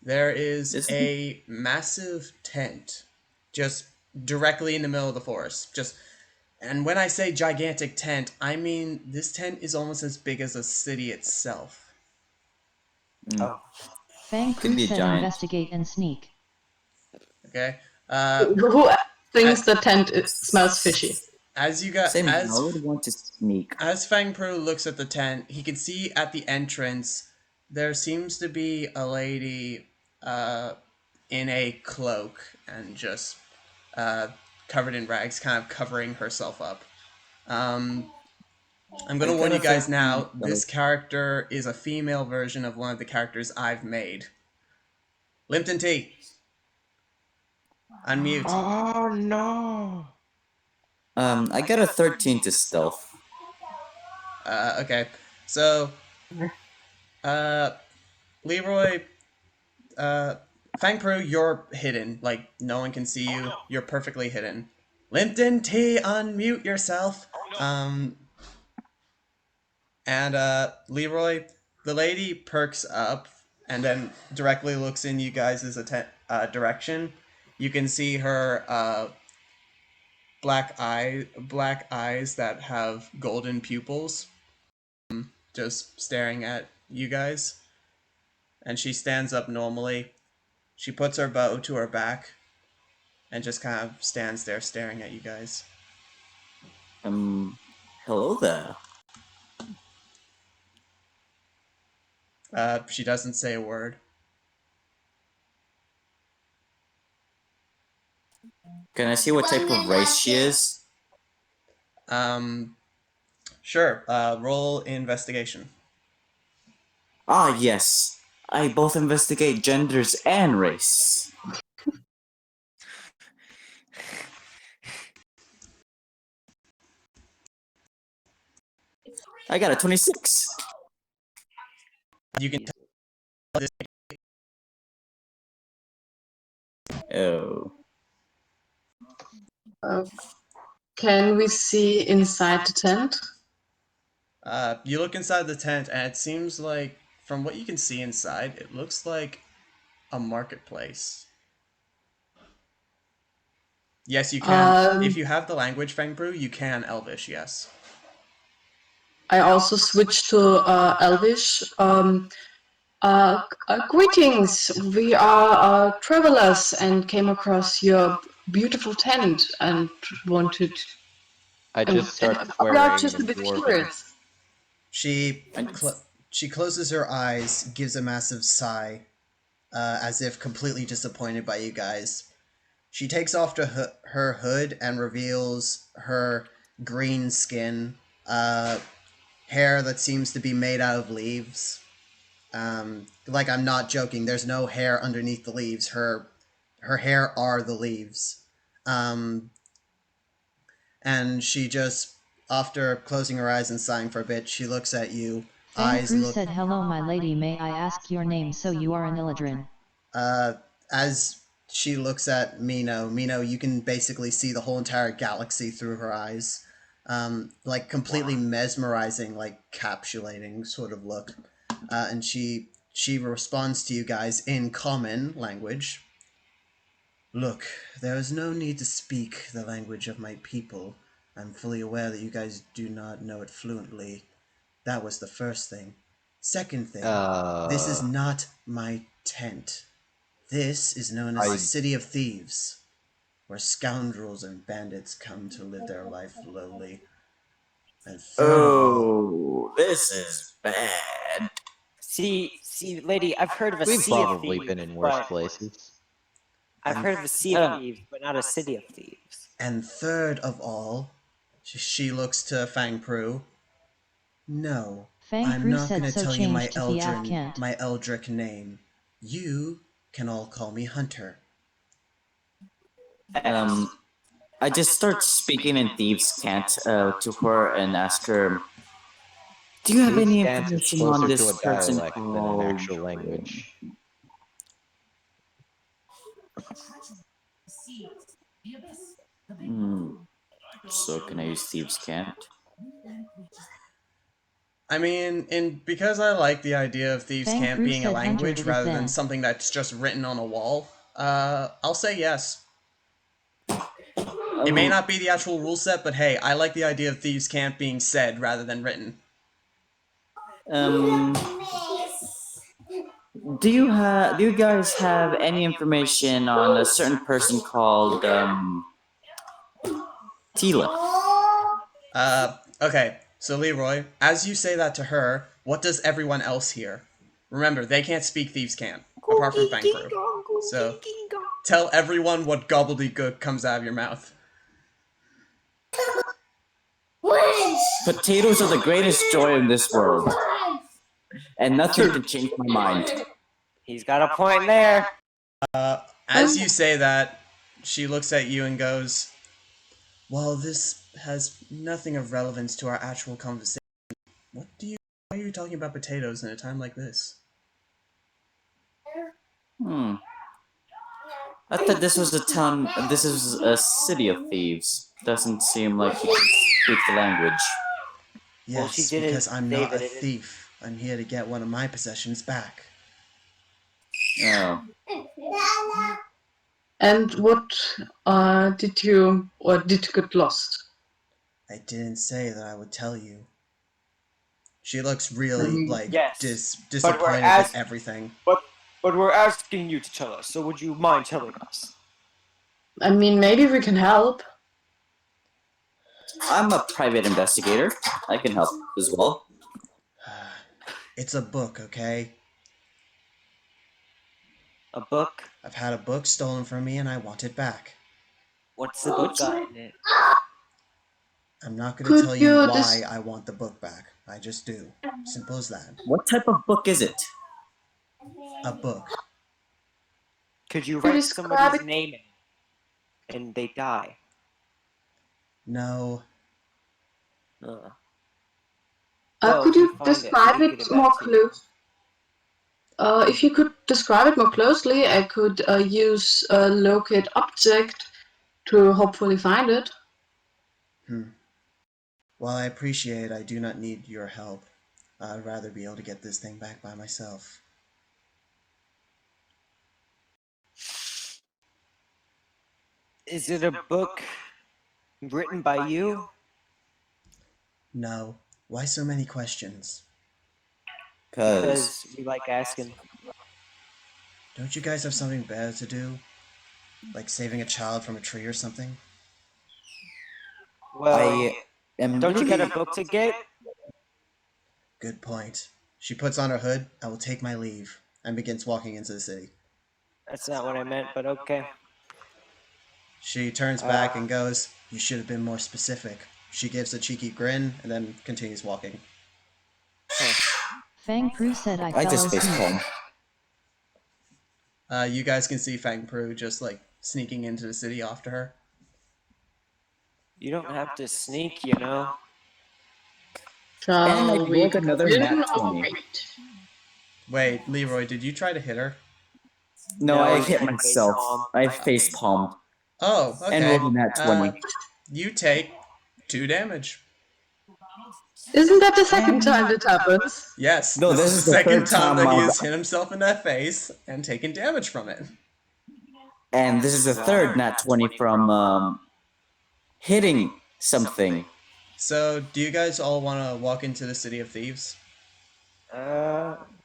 There is This a massive tent just directly in the middle of the forest. And when I say gigantic tent, I mean this tent is almost as big as a city itself. oh. Fang could Crew be a said giant. investigate and sneak. Okay. Who thinks the tent smells fishy? As you got Same, I would want to sneak. as Fang Pro looks at the tent, he can see at the entrance there seems to be a lady in a cloak and just covered in rags, kind of covering herself up. I'm gonna I warn got you a guys 13. now. This character is a female version of one of the characters I've made. Limpton T. Unmute. Oh no! I got a 13 to stealth. Okay. So, Leroy, Fang Pro, you're hidden. Like, no one can see you. You're perfectly hidden. Limpton T, unmute yourself. And Leroy, the lady perks up and then directly looks in you guys' direction. You can see her black eyes that have golden pupils, just staring at you guys. And she stands up normally. She puts her bow to her back and just kind of stands there staring at you guys. Hello there. She doesn't say a word. Can I see what type of race she is? Sure. Roll investigation. Ah, yes. I both investigate genders and race. I got a 26. You can tell this. Oh. Can we see inside the tent? You look inside the tent, and it seems like, from what you can see inside, it looks like a marketplace. Yes, you can. If you have the language, Fengbrew, you can Elvish, yes. I also switched to Elvish. Greetings. We are travelers and came across your beautiful tent and wanted. I just start We are swearing in just a a bit dwarven. curious. She I- she closes her eyes, gives a massive sigh, as if completely disappointed by you guys. She takes off her hood and reveals her green skin, hair that seems to be made out of leaves. Like, I'm not joking. There's no hair underneath the leaves. Her hair are the leaves. And she just, after closing her eyes and sighing for a bit, she looks at you. Fang Eyes Crew look. said hello my lady, may I ask your name? So you are an Illadrin. As she looks at Mino, you can basically see the whole entire galaxy through her eyes. Like completely mesmerizing, like capsulating sort of look. And she responds to you guys in common language. Look, there is no need to speak the language of my people. I'm fully aware that you guys do not know it fluently. That was the first thing. Second thing, this is not my tent. This is known as the City of Thieves, where scoundrels and bandits come to live their life lowly. And third of all, Oh, this is bad. See, lady, I've heard of a We've sea of probably thieves, been in worse but places. I've heard of a sea of thieves, but not a city of thieves. and third of all, she looks to Fang Pru. No, Fang I'm Pru not said gonna so tell you changed to the accent. my Eldric name. You can all call me Hunter. I just start speaking in Thieves' Cant to her and ask her, do you have Thieves' any Cant is information on closer this to a person dialect than an called... actual language. So can I use Thieves' Cant? I mean, because I like the idea of Thieves' Fang Camp Pru being a said Hunter language is rather than then. something that's just written on a wall, I'll say yes. It may not be the actual rule set, but hey, I like the idea of Thieves' Camp being said rather than written. Do you guys have any information on a certain person called Tila? Okay, so Leroy, as you say that to her, what does everyone else hear? Remember, they can't speak Thieves' Camp, apart from Fang Pru. So, tell everyone what gobbledygook comes out of your mouth. Potatoes are the greatest joy in this world, and nothing can change my mind. He's got a point there. As you say that, she looks at you and goes, well, this has nothing of relevance to our actual conversation. Why are you talking about potatoes in a time like this? I thought this was a town. This is a city of thieves. Doesn't seem like you can speak the language. Yes, Well, she didn't because I'm say not a that it is- thief. I'm here to get one of my possessions back. Oh, And what did you get lost? I didn't say that I would tell you. She looks really, like, Yes, but disappointed with everything. but we're asking you to tell us. So would you mind telling us? I mean, maybe we can help. I'm a private investigator. I can help as well. It's a book, okay? A book? I've had a book stolen from me and I want it back. What's the book got in it? I'm not going to Could tell you you why I want the book back. I just do. Simple as that. What type of book is it? A book. Could you Could you write describe somebody's it? name in it and they die? No. Well, Could if we you find describe we get it it back more to you. close? If you could describe it more closely, I could use locate object to hopefully find it. While I appreciate I do not need your help, I'd rather be able to get this thing back by myself. Is it a book written by you? No. Why so many questions? Because we like asking. Don't you guys have something better to do? Like saving a child from a tree or something? Well, am don't you got a book to get? Good point. She puts on her hood, I will take my leave, and begins walking into the city. That's not what I meant, but okay. She turns back and goes, you should have been more specific. She gives a cheeky grin and then continues walking. Fang Pru said I I fell just face asleep. palm. You guys can see Fang Pru just like sneaking into the city after her. You don't have to sneak, you know. And I Shall we rolled another win nat or 20. wait? Wait, Leroy, did you try to hit her? No, I you hit face myself. palm. I face palmed Oh, and okay. rolled a nat 20. You take 2 damage. Isn't that the second time that happens? Yes, No, this this is is the the second third time time that he I've- has hit himself in the face and taken damage from it. And this is the third nat 20 from hitting something. So, do you guys all want to walk into the city of thieves?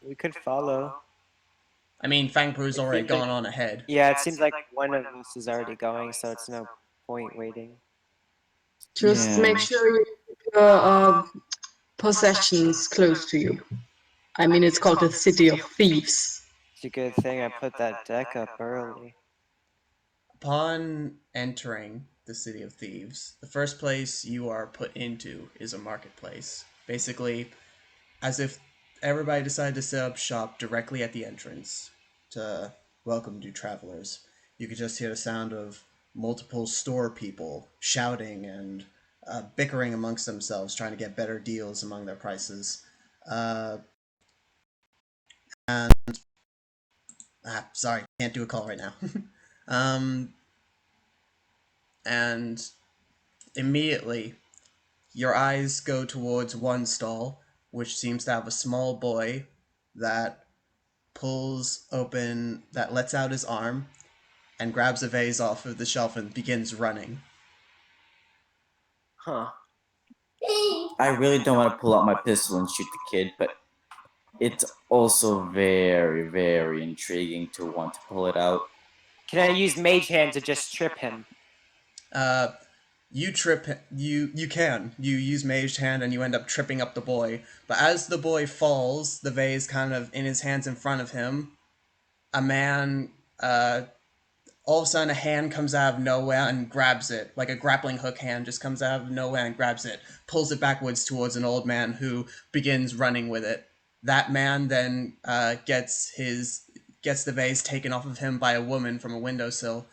We could follow. I mean, Fangpru's It already seems like gone on ahead. yeah, it seems like one of us is already going, so it's no point waiting. Just Yeah. make sure you keep your possessions close to you. I mean, it's called the City of Thieves. It's a good thing I put that deck up early. Upon entering the city of thieves, the first place you are put into is a marketplace. Basically, as if everybody decided to set up shop directly at the entrance to welcome new travelers. You could just hear the sound of multiple store people shouting and bickering amongst themselves, trying to get better deals among their prices. And sorry, can't do a call right now. um, and immediately, your eyes go towards one stall, which seems to have a small boy that lets out his arm and grabs a vase off of the shelf and begins running. Huh. I really don't want to pull out my pistol and shoot the kid, but it's also very, very intriguing to want to pull it out. Can I use Mage Hand to just trip him? You trip you can. You use Mage Hand and you end up tripping up the boy. But as the boy falls, the vase kind of in his hands in front of him, a man all of a sudden a hand comes out of nowhere and grabs it, like a grappling hook hand just comes out of nowhere and grabs it, pulls it backwards towards an old man who begins running with it. That man then gets the vase taken off of him by a woman from a windowsill,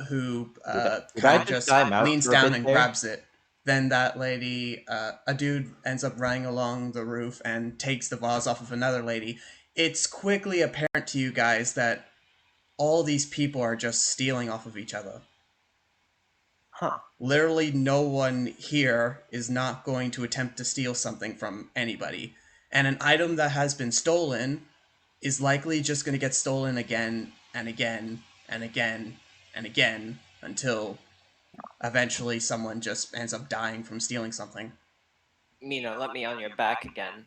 who Did kind I of just just time out leans for a down bit and there? grabs it. Then that lady, a dude ends up running along the roof and takes the vase off of another lady. It's quickly apparent to you guys that all these people are just stealing off of each other. Huh. Literally, no one here is not going to attempt to steal something from anybody. And an item that has been stolen is likely just going to get stolen again and again and again and again until eventually someone just ends up dying from stealing something. Mino, let me on your back again.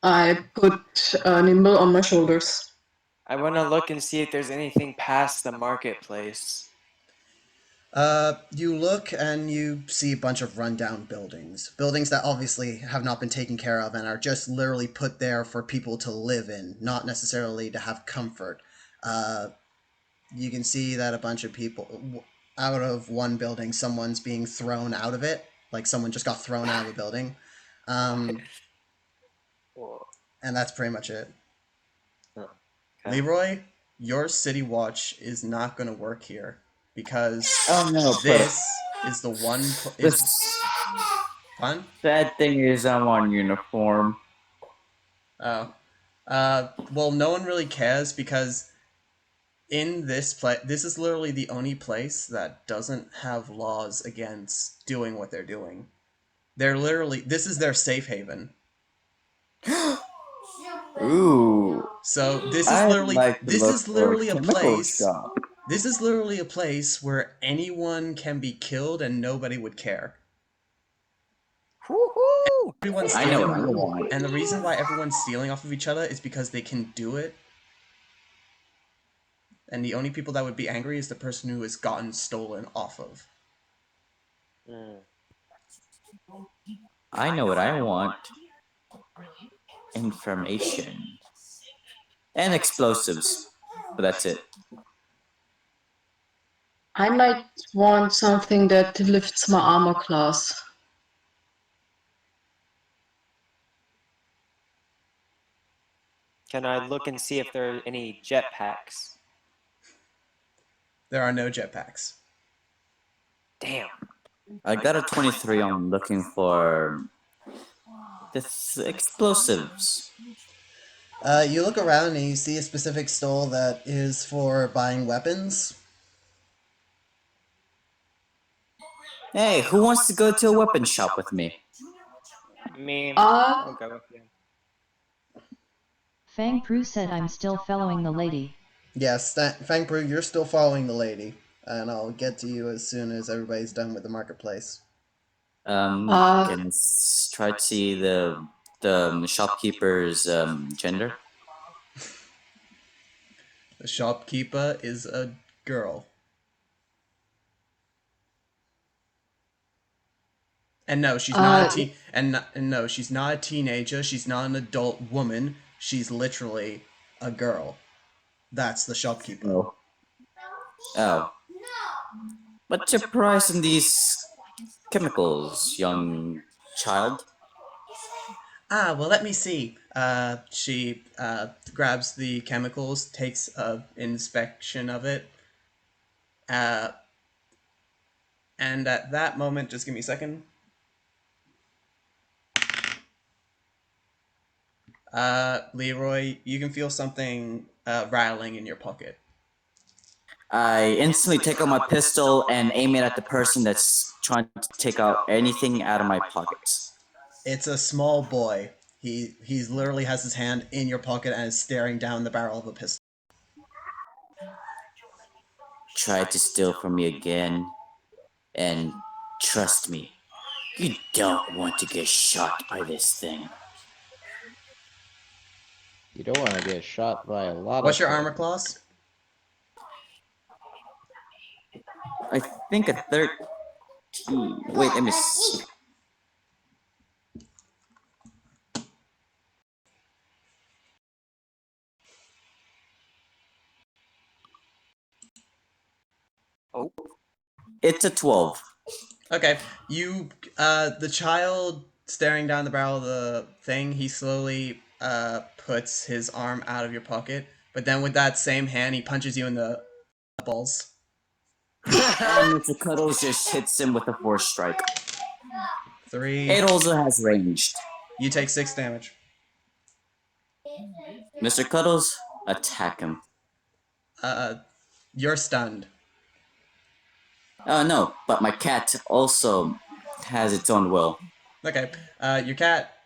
I put Nimble on my shoulders. I want to look and see if there's anything past the marketplace. You look and you see a bunch of rundown buildings. Buildings that obviously have not been taken care of and are just literally put there for people to live in, not necessarily to have comfort. You can see that a bunch of people, out of one building, someone's being thrown out of it. Like someone just got thrown out of a building. And that's pretty much it. Okay. Leroy, your city watch is not going to work here because Oh no, this is the one the fun. sad thing is I'm on uniform. Oh, well, no one really cares because in this place, this is literally the only place that doesn't have laws against doing what they're doing. They're literally, this is their safe haven. Ooh. So I'd like to this look is for a literally a chemical place. shop. This is literally a place where anyone can be killed and nobody would care. Woohoo! Everyone's I know stealing, what I want. and the reason why everyone's stealing off of each other is because they can do it. And the only people that would be angry is the person who has gotten stolen off of. I know what I want. Information. And explosives. But that's it. I might want something that lifts my armor class. Can I look and see if there are any jetpacks? There are no jetpacks. Damn. I got a 23 on looking for this explosives. You look around and you see a specific stall that is for buying weapons. Hey, who wants to go to a weapon shop with me? Me, Uh, I'll go with you. Fang Pru said I'm still following the lady. Yes, Fangpru, you're still following the lady. and I'll get to you as soon as everybody's done with the marketplace. Can try to see the shopkeeper's gender. The shopkeeper is a girl. And no, she's not a and no, she's not a teenager. She's not an adult woman. She's literally a girl. That's the shopkeeper. Oh. Oh. What's your price on these chemicals, young child? Ah, well, let me see. She grabs the chemicals, takes a inspection of it. And at that moment, just give me a second. Leroy, you can feel something rattling in your pocket. I instantly take out my pistol and aim it at the person that's trying to take out anything out of my pockets. It's a small boy. He's literally has his hand in your pocket and is staring down the barrel of a pistol. Try to steal from me again, and trust me, you don't want to get shot by this thing. You don't want to get shot by a lot What's of your things. armor class? I think a 13. Wait, let me see. Oh, It's a 12. Okay, the child staring down the barrel of the thing, he slowly puts his arm out of your pocket, but then with that same hand, he punches you in the balls. And Mr. Cuddles just hits him with a force strike. 3. It also has ranged. You take 6 damage. Mr. Cuddles, attack him. You're stunned. No, but my cat also has its own will. Okay, your cat,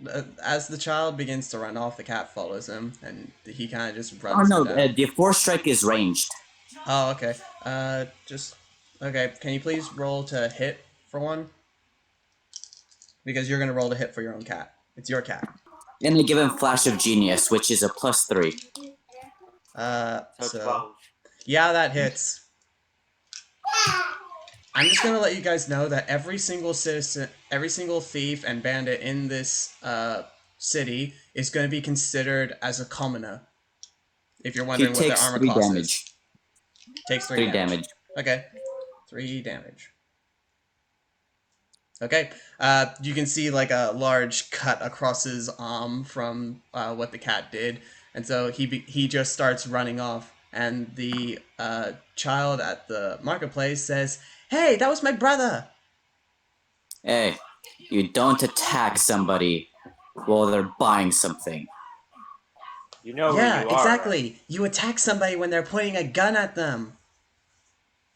as the child begins to run off, the cat follows him, and he kind of just Oh runs no, it down. the force strike is ranged. Oh, okay. Okay, can you please roll to hit for one? Because you're gonna roll to hit for your own cat. It's your cat. And I give him Flash of Genius, which is a +3. so 12. Yeah, that hits. I'm just gonna let you guys know that every single citizen, every single thief and bandit in this city is going to be considered as a commoner. If you're He wondering what their takes armor 3 class damage. is, takes 3 3 damage. damage. Okay, 3 damage. Okay, you can see like a large cut across his arm from what the cat did, and so he just starts running off. And the child at the marketplace says, "Hey, that was my brother." Hey, you don't attack somebody while they're buying something. You know where Yeah, you are, exactly. right? You attack somebody when they're pointing a gun at them.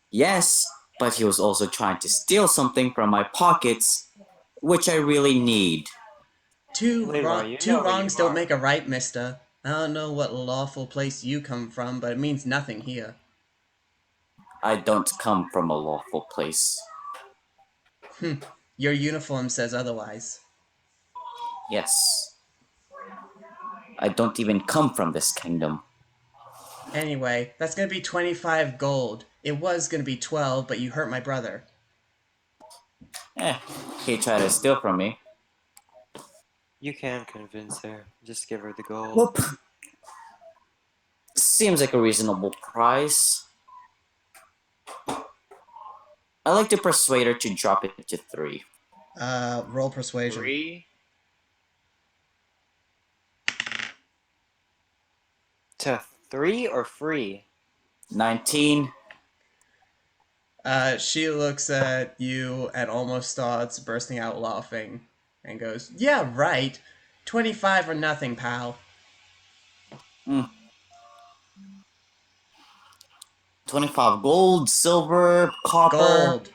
Yes, but he was also trying to steal something from my pockets, which I really need. Leroy, you Two know where you wrongs don't are. make a right, mister. I don't know what lawful place you come from, but it means nothing here. I don't come from a lawful place. Your uniform says otherwise. Yes. I don't even come from this kingdom. Anyway, that's gonna be 25 gold. It was gonna be 12, but you hurt my brother. He tried to steal from me. You can convince her. Just give her the gold. Whoop. Seems like a reasonable price. I like to persuade her to drop it to 3. Roll persuasion. 3 to 3 or free? 19. She looks at you and almost starts bursting out laughing and goes, "Yeah, right. 25 or nothing, pal." 25 gold, silver, copper. Gold.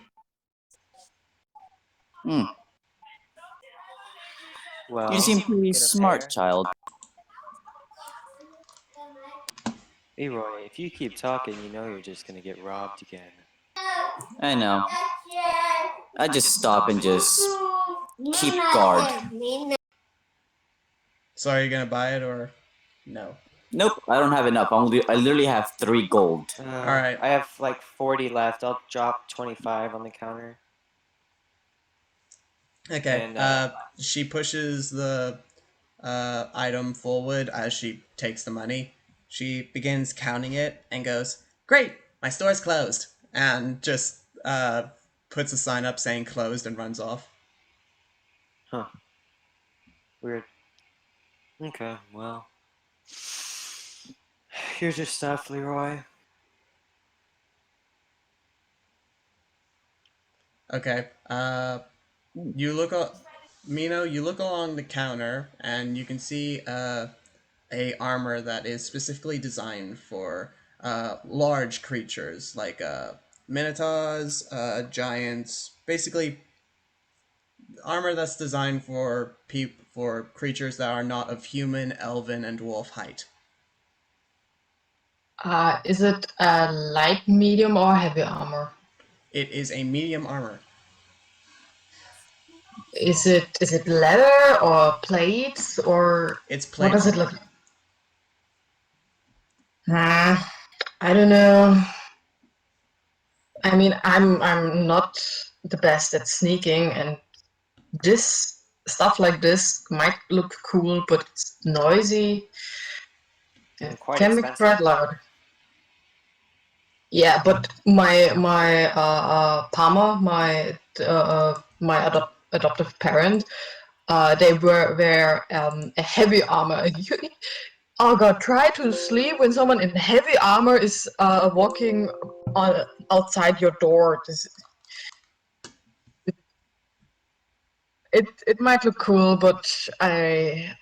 Well, You seem pretty gonna pay smart, her. child. Leroy, if you keep talking, you know you're just gonna get robbed again. I know. I just stop and just keep guard. So are you gonna buy it or no? Nope, I don't have enough. I literally have 3 gold. Alright. I have like 40 left. I'll drop 25 on the counter. Okay. And She pushes the item forward as she takes the money. She begins counting it and goes, "Great, my store's closed," and just puts a sign up saying closed and runs off. huh. Weird. Okay, well. Here's your stuff, Leroy. Okay. You look Mino, you look along the counter and you can see a armor that is specifically designed for large creatures like minotaurs, giants, basically armor that's designed for for creatures that are not of human, elven, and dwarf height. Is it a light, medium, or heavy armor? It is a medium armor. Is it leather or plates or It's what plate does it armor. look like? I don't know. I mean, I'm not the best at sneaking, and this stuff like this might look cool, but it's noisy. It And quite can be expensive. quite loud. Yeah, but my Palmer, my adoptive parent, they wear a heavy armor. Oh god, try to sleep when someone in heavy armor is walking on outside your door. It might look cool, but I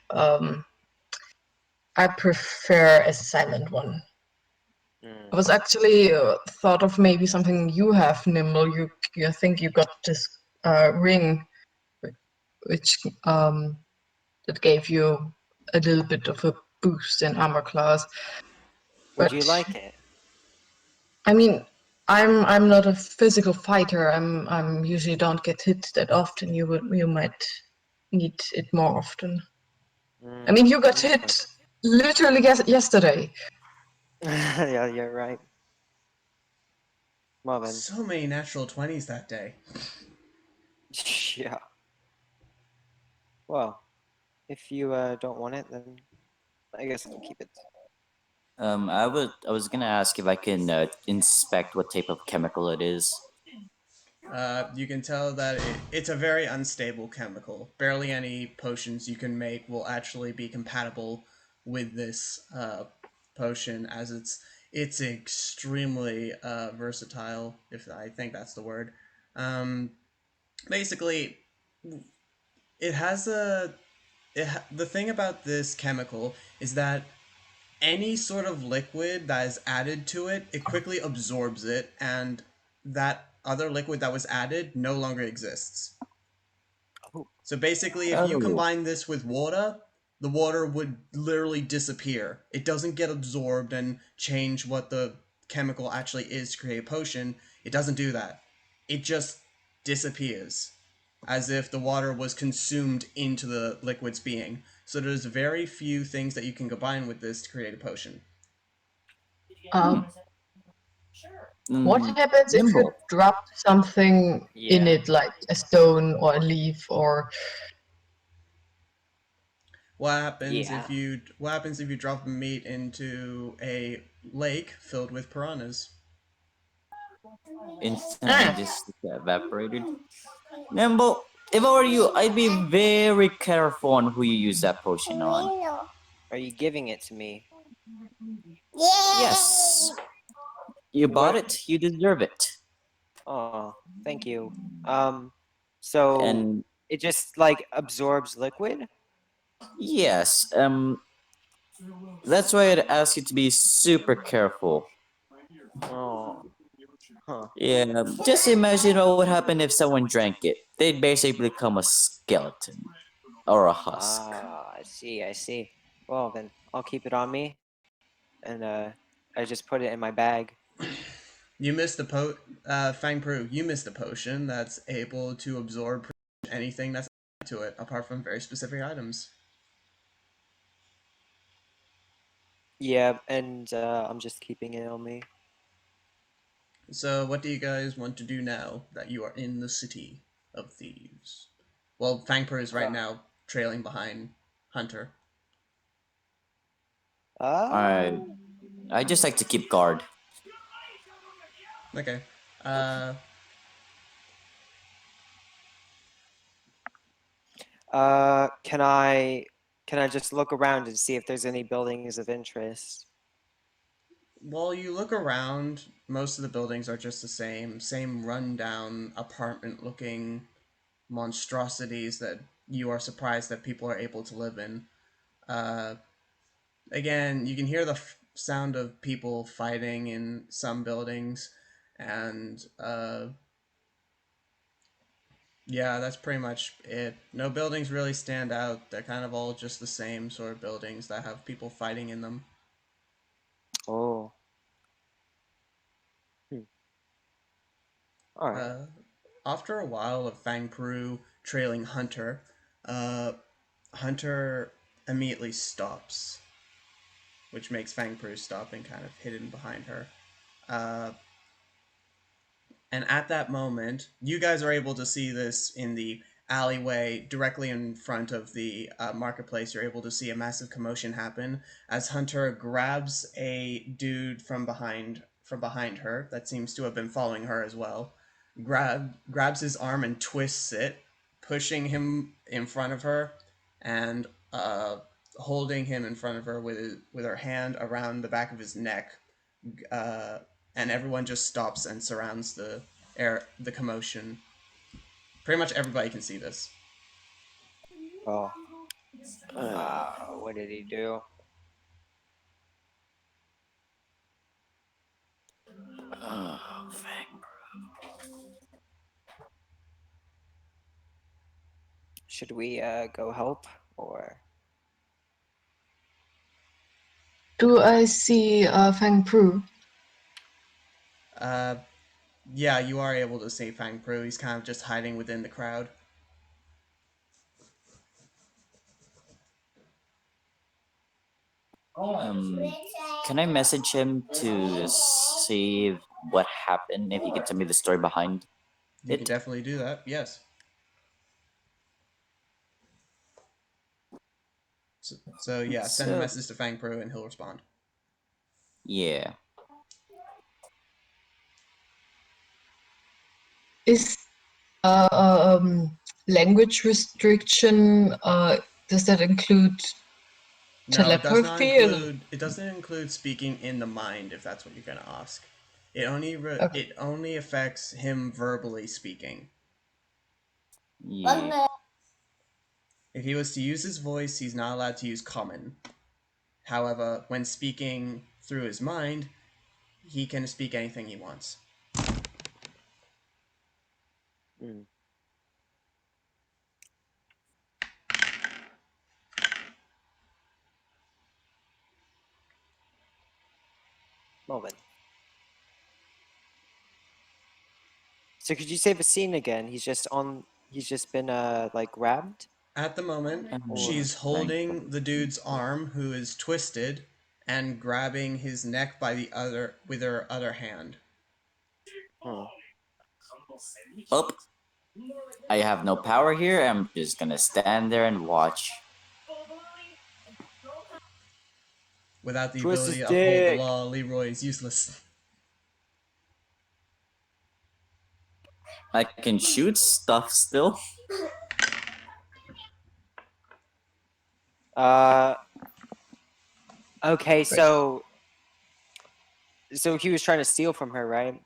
prefer a silent one. I was actually thought of maybe something you have, Nimble. You think you got this ring, which that gave you a little bit of a boost in armor class. Would But you like it? I mean, I'm not a physical fighter. I'm usually don't get hit that often. You might need it more often. I mean, you got hit literally yesterday. Yeah, you're right. Well then. So many natural 20s that day. Yeah. Well, if you don't want it, then I guess I'll keep it. I was gonna ask if I can inspect what type of chemical it is. You can tell that it's a very unstable chemical. Barely any potions you can make will actually be compatible with this potion, as it's extremely versatile. If I think that's the word. Um, Basically, it has the thing about this chemical is that any sort of liquid that is added to it, it quickly absorbs it, and that other liquid that was added no longer exists. Oh. So basically, if you Oh, combine this with water, the water would literally disappear. It doesn't get absorbed and change what the chemical actually is to create a potion. It doesn't do that. It just disappears, as if the water was consumed into the liquid's being. So there's very few things that you can combine with this to create a potion. Um, what happens if you Nimble. drop something in Yeah. it, like a stone or a leaf or? Yeah. What happens if you drop meat into a lake filled with piranhas? Instantly Ah, just evaporated. Nimble, if I were you, I'd be very careful on who you use that potion on. Are you giving it to me? Yes, you bought What? it. You deserve it. Oh, thank you. So And it just like absorbs liquid? yes, that's why I'd ask you to be super careful. Oh, huh. Yeah, just imagine what would happen if someone drank it. They'd basically become a skeleton or a husk. Ah, I see, I see. Well, then I'll keep it on me, and I just put it in my bag. You missed the Fang Pru. You missed the potion that's able to absorb anything that's to it, apart from very specific items. Yeah, and I'm just keeping it on me. So, what do you guys want to do now that you are in the city of Thieves? Well, Fang Pru is right now trailing behind Hunter. I Uh, I just like to keep guard. Okay. can I just look around and see if there's any buildings of interest? While you look around, most of the buildings are just the same rundown apartment-looking monstrosities that you are surprised that people are able to live in. Uh, Again, you can hear the sound of people fighting in some buildings, and yeah, that's pretty much it. No buildings really stand out. They're kind of all just the same sort of buildings that have people fighting in them. Oh. All right. After a while of Fang Pru trailing Hunter, Hunter immediately stops, which makes Fang Pru stop and kind of hidden behind her. Uh, And at that moment, you guys are able to see this in the alleyway directly in front of the marketplace. You're able to see a massive commotion happen as Hunter grabs a dude from behind her that seems to have been following her as well. Grabs his arm and twists it, pushing him in front of her, and holding him in front of her with her hand around the back of his neck, uh, and everyone just stops and surrounds the commotion. Pretty much everybody can see this. Oh. What did he do? Oh, Fang. Should we go help or? Do I see Fang Pru? Uh, yeah, you are able to see Fang Pru. He's kind of just hiding within the crowd. Um, can I message him to see what happened? If he could tell me the story behind You can it. definitely do that. Yes. So yeah, send a So message to Fang Pru and he'll respond. yeah. Is language restriction? Does that include No, it does not telepathy? include. It doesn't include speaking in the mind. If that's what you're gonna ask, Okay. it only affects him verbally speaking. Yeah. If he was to use his voice, he's not allowed to use common. However, when speaking through his mind, he can speak anything he wants. Mm. Moment. So could you save a scene again? He's just on. He's just been like grabbed. At the moment, Or she's holding the dude's arm, who is twisted, and grabbing his neck by the other with her other hand. Hmm. Oh, I have no power here. I'm just gonna stand there and watch. Without the Twist ability his to uphold the dick. law, Leroy is useless. I can shoot stuff still. Uh. Okay. Right. So he was trying to steal from her, right?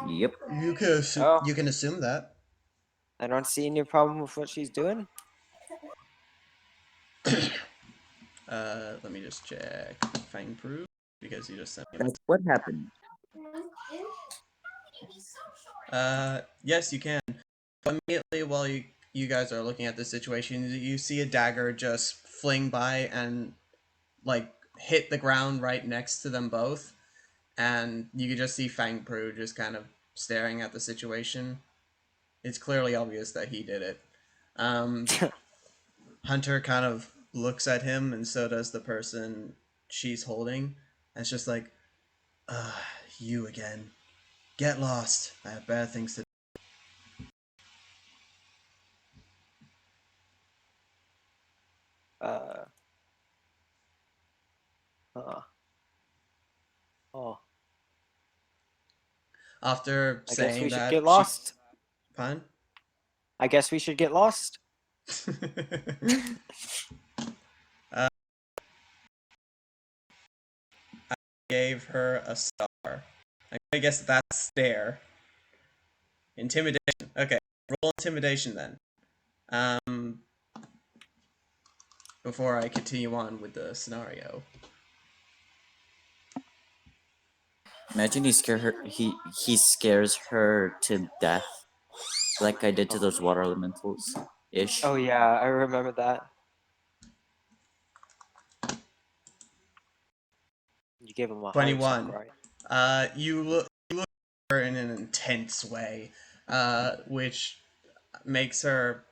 Yep. Oh, You can assume that. I don't see any problem with what she's doing. Let me just check Fang Proof because he just sent me. That's what happened. Yes, you can. Immediately while you guys are looking at this situation, you see a dagger just fling by and like hit the ground right next to them both, and you can just see Fang Pru just kind of staring at the situation. It's clearly obvious that he did it. Hunter kind of looks at him, and so does the person she's holding. And it's just like, you again. Get lost. I have bad things to do. Oh, After I guess we saying should that, get lost. Fine? I guess we should get lost. Gave her a star. I guess that's stare. Intimidation. Okay, roll intimidation then. Before I continue on with the scenario. Imagine he scares her to death, like I did to those water elementals ish. Oh yeah, I remember that. You gave him a heart attack, 21. right? You look at her in an intense way, which makes her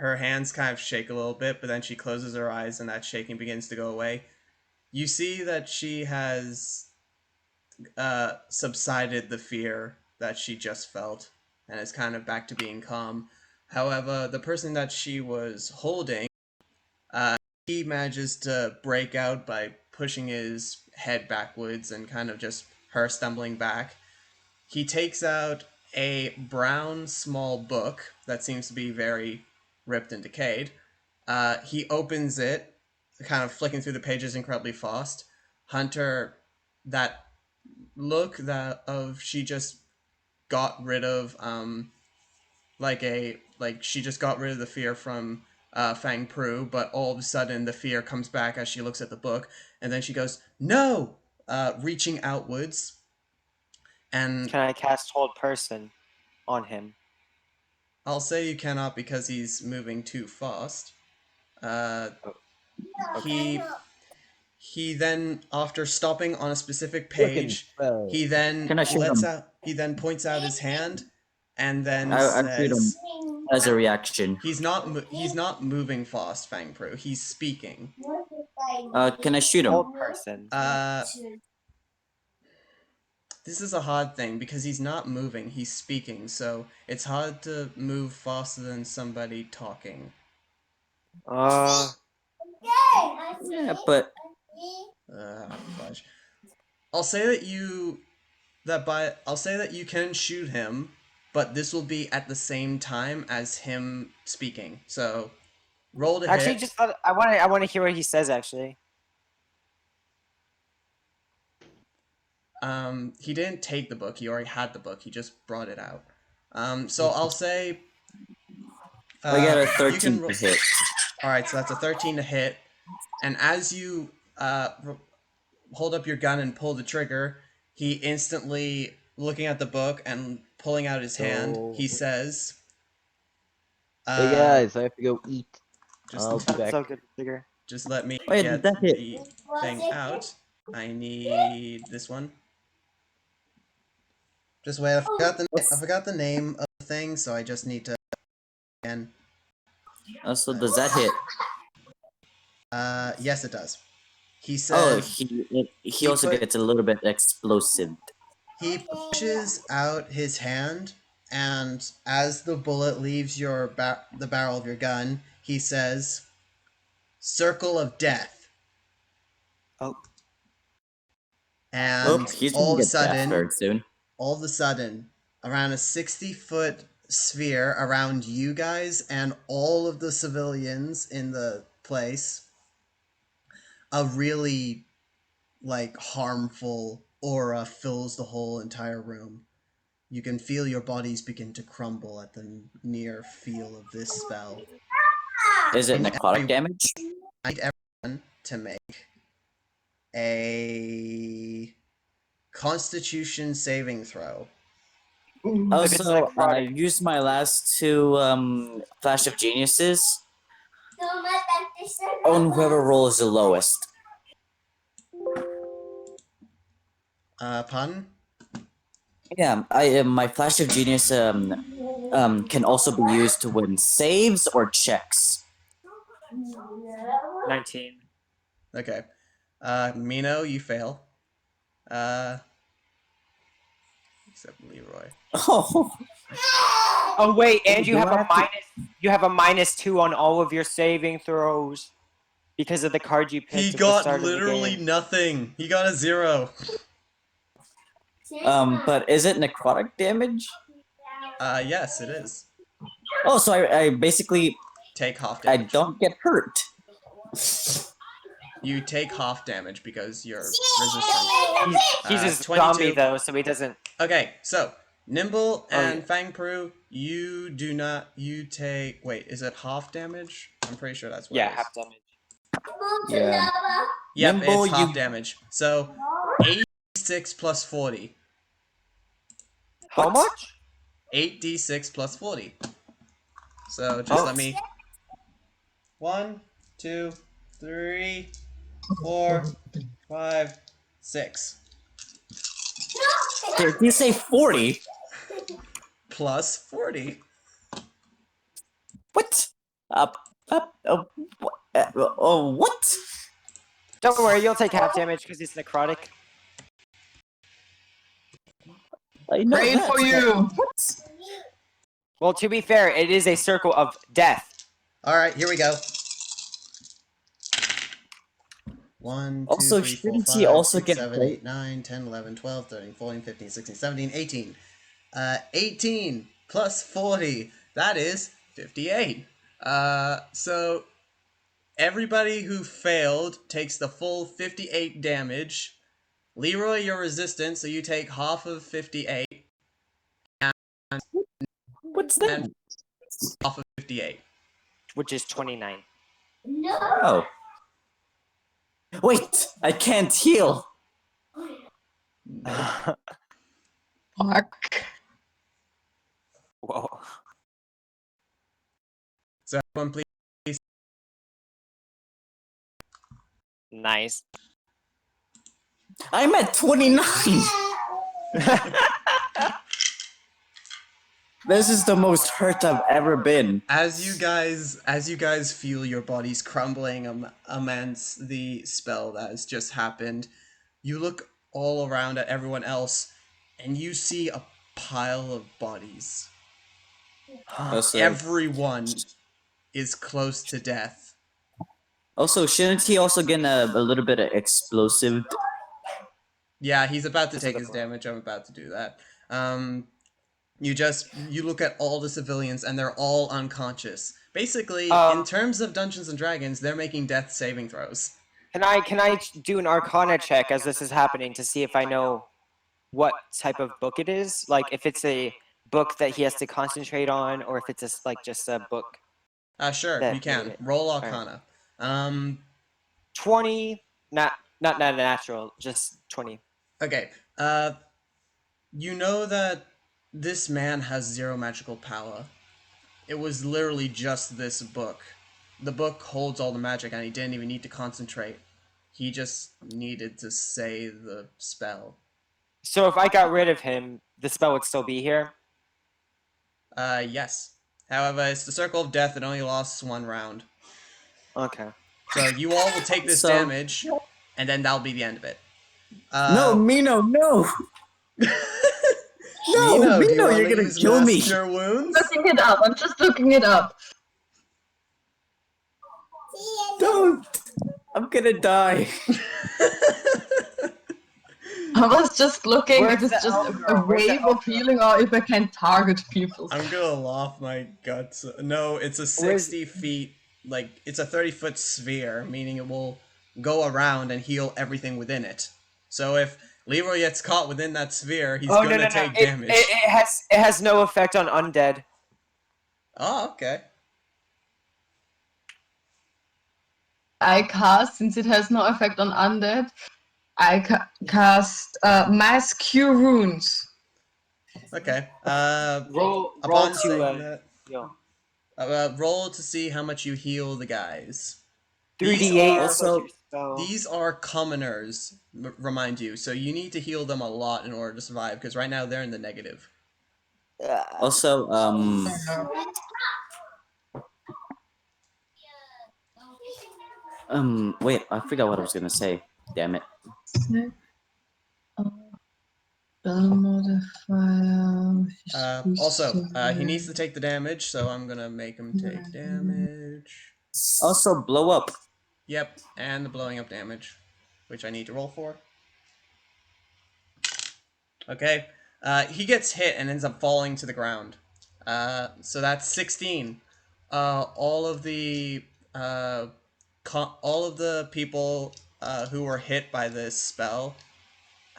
hands kind of shake a little bit, but then she closes her eyes and that shaking begins to go away. You see that she has subsided the fear that she just felt and is kind of back to being calm. However, the person that she was holding, he manages to break out by pushing his head backwards and kind of just her stumbling back. He takes out a brown small book that seems to be very ripped and decayed. He opens it, kind of flicking through the pages incredibly fast. Hunter, that look that of she just got rid of like she just got rid of the fear from Fang Pru, but all of a sudden the fear comes back as she looks at the book, and then she goes, "No!" Reaching outwards, and Can I cast Hold Person on him? I'll say you cannot because he's moving too fast. Okay. He then, after stopping on a specific Frickin' page, spell. Can I shoot him? he then points out his hand, and then I'll shoot him says, as a reaction. he's not moving fast, Fang Pro. He's speaking. Can I shoot him? Hold Person. This is a hard thing because he's not moving, he's speaking, so it's hard to move faster than somebody talking. Yeah, but Fudge. I'll say that I'll say that you can shoot him, but this will be at the same time as him speaking. So, roll to Actually, hit. just I want to hear what he says. Actually, He didn't take the book. He already had the book. He just brought it out. So I'll say. I got a You 13 can. to hit. All right, so that's a 13 to hit, and as you hold up your gun and pull the trigger, he instantly, looking at the book and pulling out his hand, he says, Hey guys, I have to go eat. Just, I'll be back. so good, bigger. just let me Wait, get that hit. the thing out. I need this one. Just wait, I forgot the name of the thing, so I just need to again. So does that hit? Yes, it does. He Oh, says he also gets a little bit explosive. he pushes out his hand, and as the bullet leaves the barrel of your gun, he says, "Circle of Death." Oh, And He's gonna get death very soon. all of a sudden, around a 60-foot sphere around you guys and all of the civilians in the place, a really harmful aura fills the whole entire room. You can feel your bodies begin to crumble at the near feel of this spell. Is it necrotic damage? I need everyone to make a Constitution saving throw. Also, I used my last two Flash of Geniuses on whoever rolls the lowest. Pun? Yeah, my flash of genius can also be used to win saves or checks. 19. Okay. Mino, you fail. Except Leroy. Oh, Oh wait, and you do have I a have to- -2 on all of your saving throws because of the card you He picked at the got start of the literally game. nothing. He got a 0. But is it necrotic damage? Yes, it is. Oh, so I basically Take half I damage. don't get hurt. You take half damage because you're resistant. He's a 22. zombie though, so he doesn't. Okay, so Nimble Oh, and yeah. Fangpru, you do not. You take. Wait, is it half damage? I'm pretty sure that's what Yeah, it is. half damage. Yeah. Yep, Nimble, it's half you- damage. So 86 plus 40. How What? much? 8d6 plus 40. So just let me. 1, 2, 3, 4, 5, 6. Did you say 40? Plus 40. What? What? Don't worry, you'll take half damage because he's necrotic. I know Great that, for but you. what? Well, to be fair, it is a circle of death. Alright, here we go. 1, 2, Also, 3, 4, shouldn't he 5, also 6, get 7, gold? 8, 9, 10, 11, 12, 13, 14, 15, 16, 17, 18. 18 plus 40. That is 58. So everybody who failed takes the full 58 damage. Leroy, you're resistant, so you take half of 58 What's that? and half of 58. Which is 29. Oh. Wait, I can't heal. Fuck. Whoa. So everyone please. Nice. I'm at 29. This is the most hurt I've ever been. As you guys feel your bodies crumbling amidst the spell that has just happened, you look all around at everyone else, and you see a pile of bodies. Also, Everyone is close to death. shouldn't he also get a little bit of explosive? Yeah, he's about to That's take a good his point. damage. I'm about to do that. You look at all the civilians, and they're all unconscious. Basically, in terms of Dungeons and Dragons, they're making death saving throws. Can I do an Arcana check as this is happening to see if I know what type of book it is? Like if it's a book that he has to concentrate on, or if it's just a book. Sure, That you made can it. roll Alright. Arcana. 20, not natural, just 20. Okay. You know that this man has 0 magical power. It was literally just this book. The book holds all the magic, and he didn't even need to concentrate. He just needed to say the spell. So if I got rid of him, the spell would still be here. Yes. However, it's the Circle of Death. It only lasts 1 round. Okay. So you all will take this So- damage, and then that'll be the end of it. No, Mino, no! No, Mino, do you Mino, want you're to gonna use kill Mass me. Cure Wounds? Looking it up. I'm just looking it up. Don't! I'm gonna die. I was just looking Where's if it's the just elf a girl? Where's the wave elf of healing or if I can target people. I'm gonna laugh my guts. No, it's a 60 feet, like, it's a 30-foot sphere, meaning it will go around and heal everything within it. So if Leroy gets caught within that sphere, he's gonna take damage. It has no effect on undead. Oh, okay. I cast, since it has no effect on undead, I cast Mass Cure Runes. Okay. Roll Upon to saying that, heal. roll to see how much you heal the guys. 3d8 Also- plus your So These are commoners, remind you, so you need to heal them a lot in order to survive, because right now they're in the negative. Also, wait, I forgot what I was gonna say. Damn it. Spell modifier. Also, he needs to take the damage, so I'm gonna make him take damage. Also, blow up. Yep, and the blowing up damage, which I need to roll for. Okay, he gets hit and ends up falling to the ground. So that's 16. All of the all of the people who were hit by this spell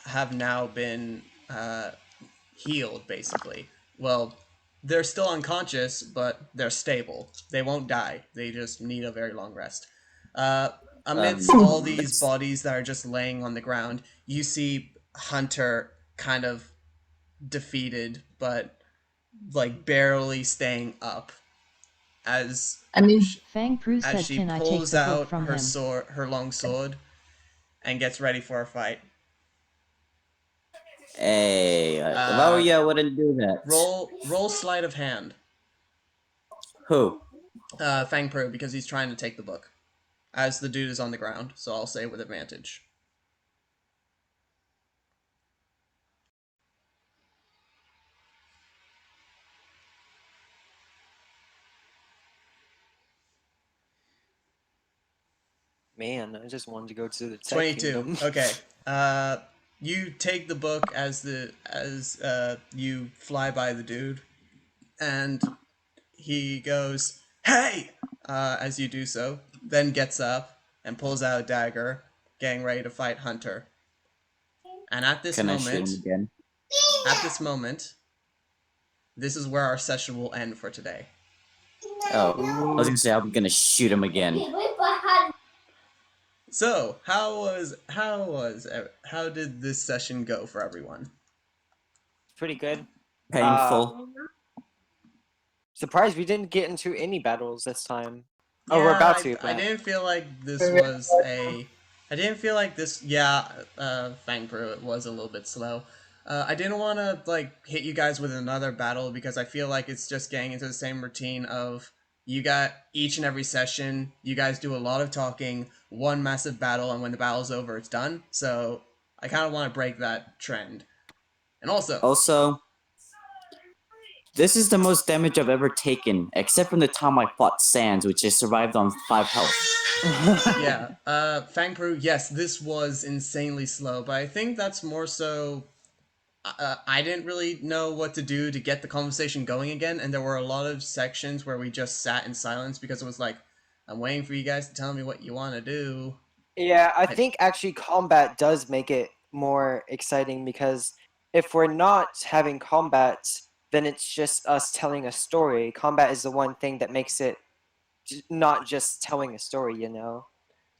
have now been healed, basically. Well, they're still unconscious, but they're stable. They won't die. They just need a very long rest. Amidst all these That's bodies that are just laying on the ground, you see Hunter kind of defeated, but like barely staying up as I mean, Fang Pru as said, she can I take pulls the book out from her him? sword, her long sword, and gets ready for a fight. hey. If I were you, I wouldn't do that. Roll sleight of hand, Who? Fang Pro, because he's trying to take the book. As the dude is on the ground, so I'll say with advantage. man, I just wanted to go to the tech 22. kingdom. Okay. You take the book as you fly by the dude, and he goes, "Hey!" As you do so, then gets up and pulls out a dagger, getting ready to fight Hunter. And Can I shoot him again? at this moment, this is where our session will end for today. Oh, I was gonna say I'm gonna shoot him again. So, how did this session go for everyone? Pretty good. Painful. Surprised we didn't get into any battles this time. Oh, we're Yeah, about to, I but didn't feel like this was a. I didn't feel like this. Yeah, Fang Pro, it was a little bit slow. I didn't want to like hit you guys with another battle because I feel like it's just getting into the same routine of you got each and every session. You guys do a lot of talking, one massive battle, and when the battle's over, it's done. So I kind of want to break that trend. And Also, this is the most damage I've ever taken, except from the time I fought Sands, which I survived on 5 health. yeah, Fang Pro, yes, this was insanely slow, but I think that's more so I didn't really know what to do to get the conversation going again, and there were a lot of sections where we just sat in silence because it was like, I'm waiting for you guys to tell me what you want to do. yeah, I think actually combat does make it more exciting because if we're not having combat, then it's just us telling a story. Combat is the one thing that makes it not just telling a story, you know?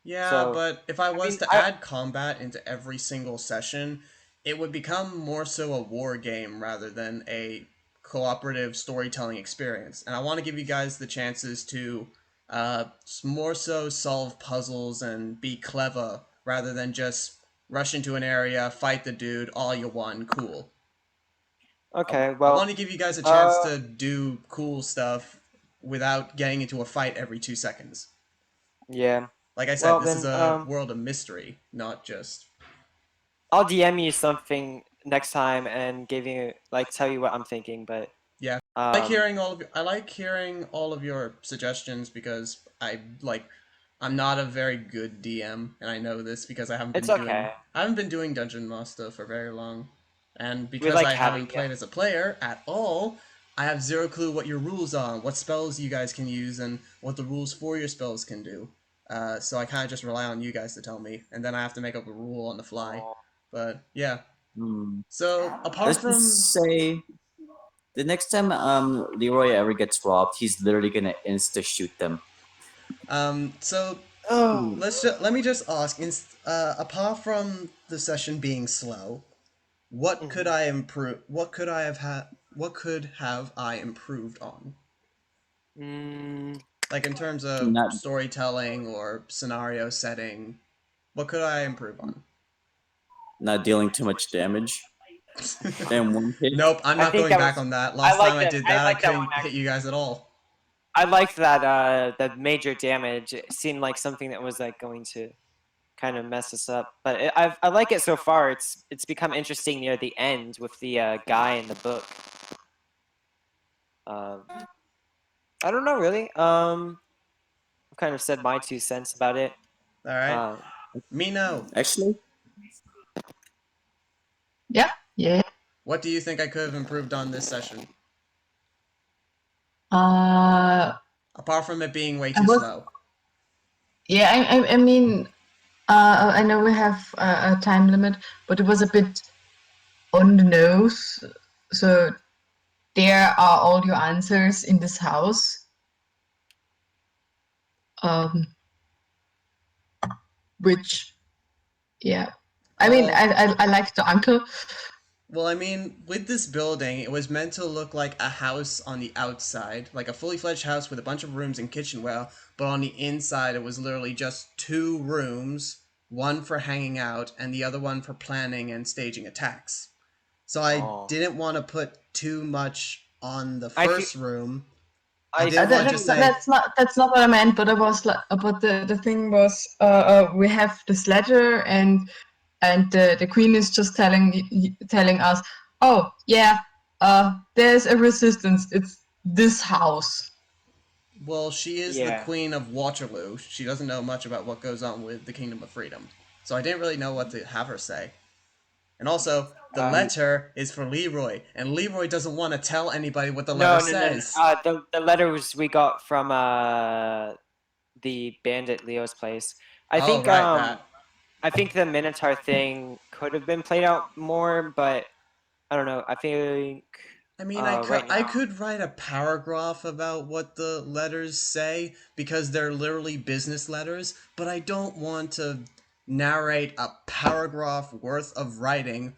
Yeah, So, but if I I was mean, to add combat into every single session, it would become more so a war game rather than a cooperative storytelling experience. And I want to give you guys the chances to more so solve puzzles and be clever rather than just rush into an area, fight the dude, all you won, cool. okay, I well, want to give you guys a chance to do cool stuff without getting into a fight every 2 seconds. yeah. Like I said, Well, this is then, a world of mystery, not just. I'll DM you something next time and give you, like, tell you what I'm thinking, but, Yeah, I like hearing all of your suggestions because I'm not a very good DM, and I know this because it's okay. I haven't been doing Dungeon Master for very long, and We because like I having haven't you. played as a player at all, I have zero clue what your rules are, what spells you guys can use, and what the rules for your spells can do. So I kind of just rely on you guys to tell me, and then I have to make up a rule on the fly. But yeah, Hmm. so apart Let's from just say the next time Leroy ever gets robbed, he's literally gonna insta shoot them. so Oh. let me just ask, apart from the session being slow, what could I improve? What could have I improved on? Mm, Like in terms of Not storytelling or scenario setting. What could I improve on? Not dealing too much damage. And one hit. Nope, I'm I not think going that back was. on that. I Last like time I that. did I that, I like that one couldn't hit actually. you guys at all. I liked that. That major damage. It seemed like something that was like going to kind of mess us up. But I like it so far. It's become interesting near the end with the guy in the book. I don't know really. I've kind of said my 2 cents about it. All right, Uh, Mino, Actually, Yeah. what do you think I could have improved on this session? Uh, Apart from it being way I too was. slow. Yeah. I mean, I know we have a time limit, but it was a bit on the nose. So there are all your answers in this house. Which, yeah. I mean, Well, I like the uncle. Well, I mean, with this building, it was meant to look like a house on the outside, like a fully fledged house with a bunch of rooms and kitchenware, but on the inside, it was literally just 2 rooms, one for hanging out, and the other one for planning and staging attacks. So I oh. didn't want to put too much on the I feel. first room. I I didn't want to just say, That's not what I meant. But I was like, but the thing was, we have this letter, and the queen is just telling us, oh yeah, there's a resistance. It's this house. well, she is the Yeah. queen of Waterloo. She doesn't know much about what goes on with the Kingdom of Freedom. So I didn't really know what to have her say. And also, the letter is for Leroy, and Leroy doesn't want to tell anybody what the letter No. says. The letters we got from the bandit Leo's place. I Oh, think right, that. I think the Minotaur thing could have been played out more, but I don't know. I think I mean, right I now. could write a paragraph about what the letters say because they're literally business letters, but I don't want to narrate a paragraph worth of writing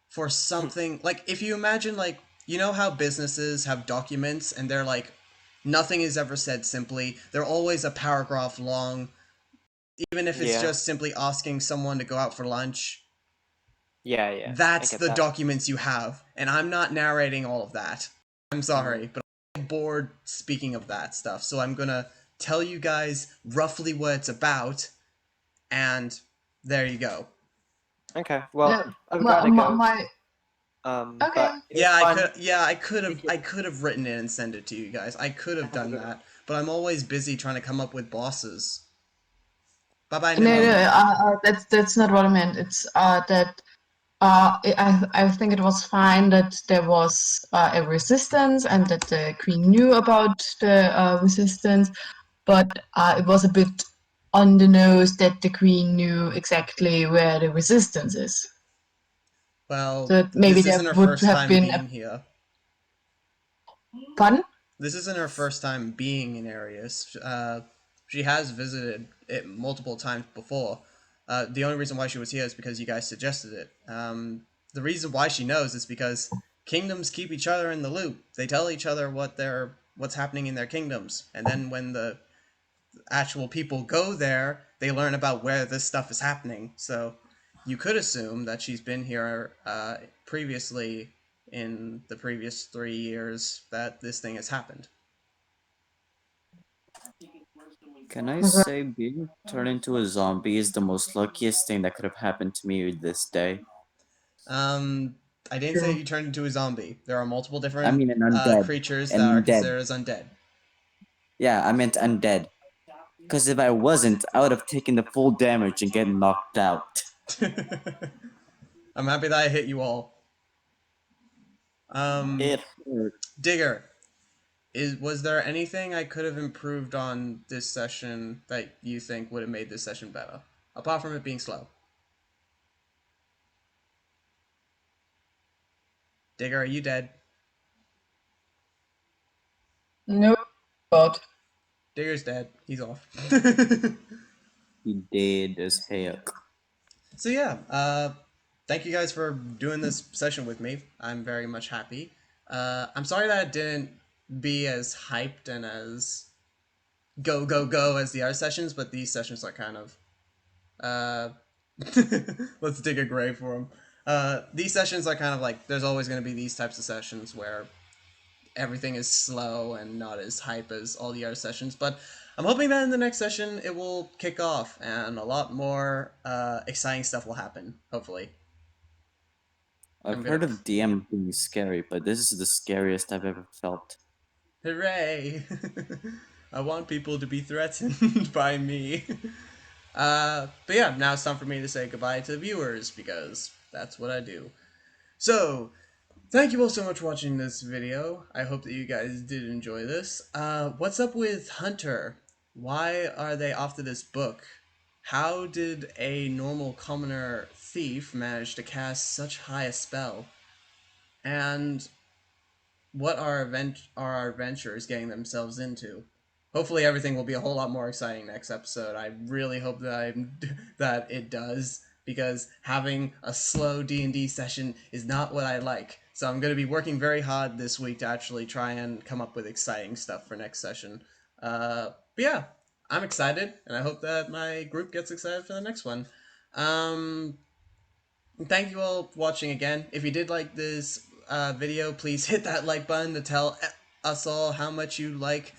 for something like if you imagine like you know how businesses have documents and they're like nothing is ever said simply. They're always a paragraph long, even if it's Yeah. just simply asking someone to go out for lunch. Yeah. I That's get the that. documents you have, and I'm not narrating all of that. I'm sorry, Mm. but I'm bored speaking of that stuff, so I'm gonna tell you guys roughly what it's about, and there you go. Okay. Well, Yeah. I've got to go. My okay. But it was fun. Thank you. I could have written it and sent it to you guys. I could have Have a done good one. that, but I'm always busy trying to come up with bosses. Bye bye, No, Nimmo. that's not what I meant. It's that I think it was fine that there was a resistance and that the queen knew about the resistance, but it was a bit on the nose that the queen knew exactly where the resistance is. Well, So maybe this there isn't her would first have time been being here. pardon? This isn't her first time being in Arius. She has visited it multiple times before. The only reason why she was here is because you guys suggested it. The reason why she knows is because kingdoms keep each other in the loop. They tell each other what's happening in their kingdoms, and then when the actual people go there, they learn about where this stuff is happening. So you could assume that she's been here previously in the previous 3 years that this thing has happened. can I say being turned into a zombie is the most luckiest thing that could have happened to me this day? Um, I didn't say you turned into a zombie. There are multiple I different mean, an undead. creatures An that are undead. considered as undead. Yeah, I meant undead. Because if I wasn't, I would have taken the full damage and get knocked out. I'm happy that I hit you all. Um, It hurt. Digger, was there anything I could have improved on this session that you think would have made this session better, apart from it being slow? Digger, are you dead? No, God. Digger's dead. He's off. He did as heck. So yeah, thank you guys for doing this session with me. I'm very much happy. I'm sorry that it didn't be as hyped and as go as the other sessions, but these sessions are kind of Let's dig a grave for him. These sessions are kind of like, there's always going to be these types of sessions where everything is slow and not as hype as all the other sessions, but I'm hoping that in the next session it will kick off and a lot more exciting stuff will happen, hopefully. I've heard of DM being scary, but this is the scariest I've ever felt. Hooray! I want people to be threatened by me. But yeah, now it's time for me to say goodbye to the viewers, because that's what I do. So, thank you all so much for watching this video. I hope that you guys did enjoy this. What's up with Hunter? Why are they after this book? How did a normal commoner thief manage to cast such high a spell? And what are our adventurers getting themselves into? Hopefully everything will be a whole lot more exciting next episode. I really hope that that it does, because having a slow D&D session is not what I like. So I'm going to be working very hard this week to actually try and come up with exciting stuff for next session. But yeah, I'm excited, and I hope that my group gets excited for the next one. Thank you all for watching again. If you did like this video, please hit that like button to tell us all how much you like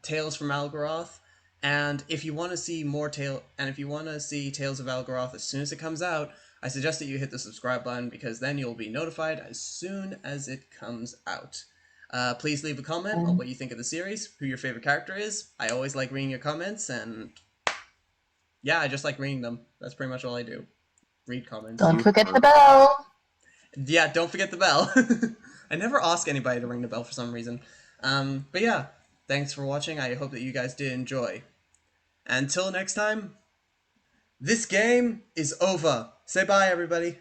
Tales from Algerath. And if you want to see more if you want to see Tales of Algerath as soon as it comes out, I suggest that you hit the subscribe button, because then you'll be notified as soon as it comes out. Please leave a comment on what you think of the series, who your favorite character is. I always like reading your comments, and yeah, I just like reading them. That's pretty much all I do. Read comments. Don't forget the bell. Yeah, don't forget the bell. I never ask anybody to ring the bell for some reason. But yeah, thanks for watching. I hope that you guys did enjoy. Until next time, this game is over. Say bye, everybody.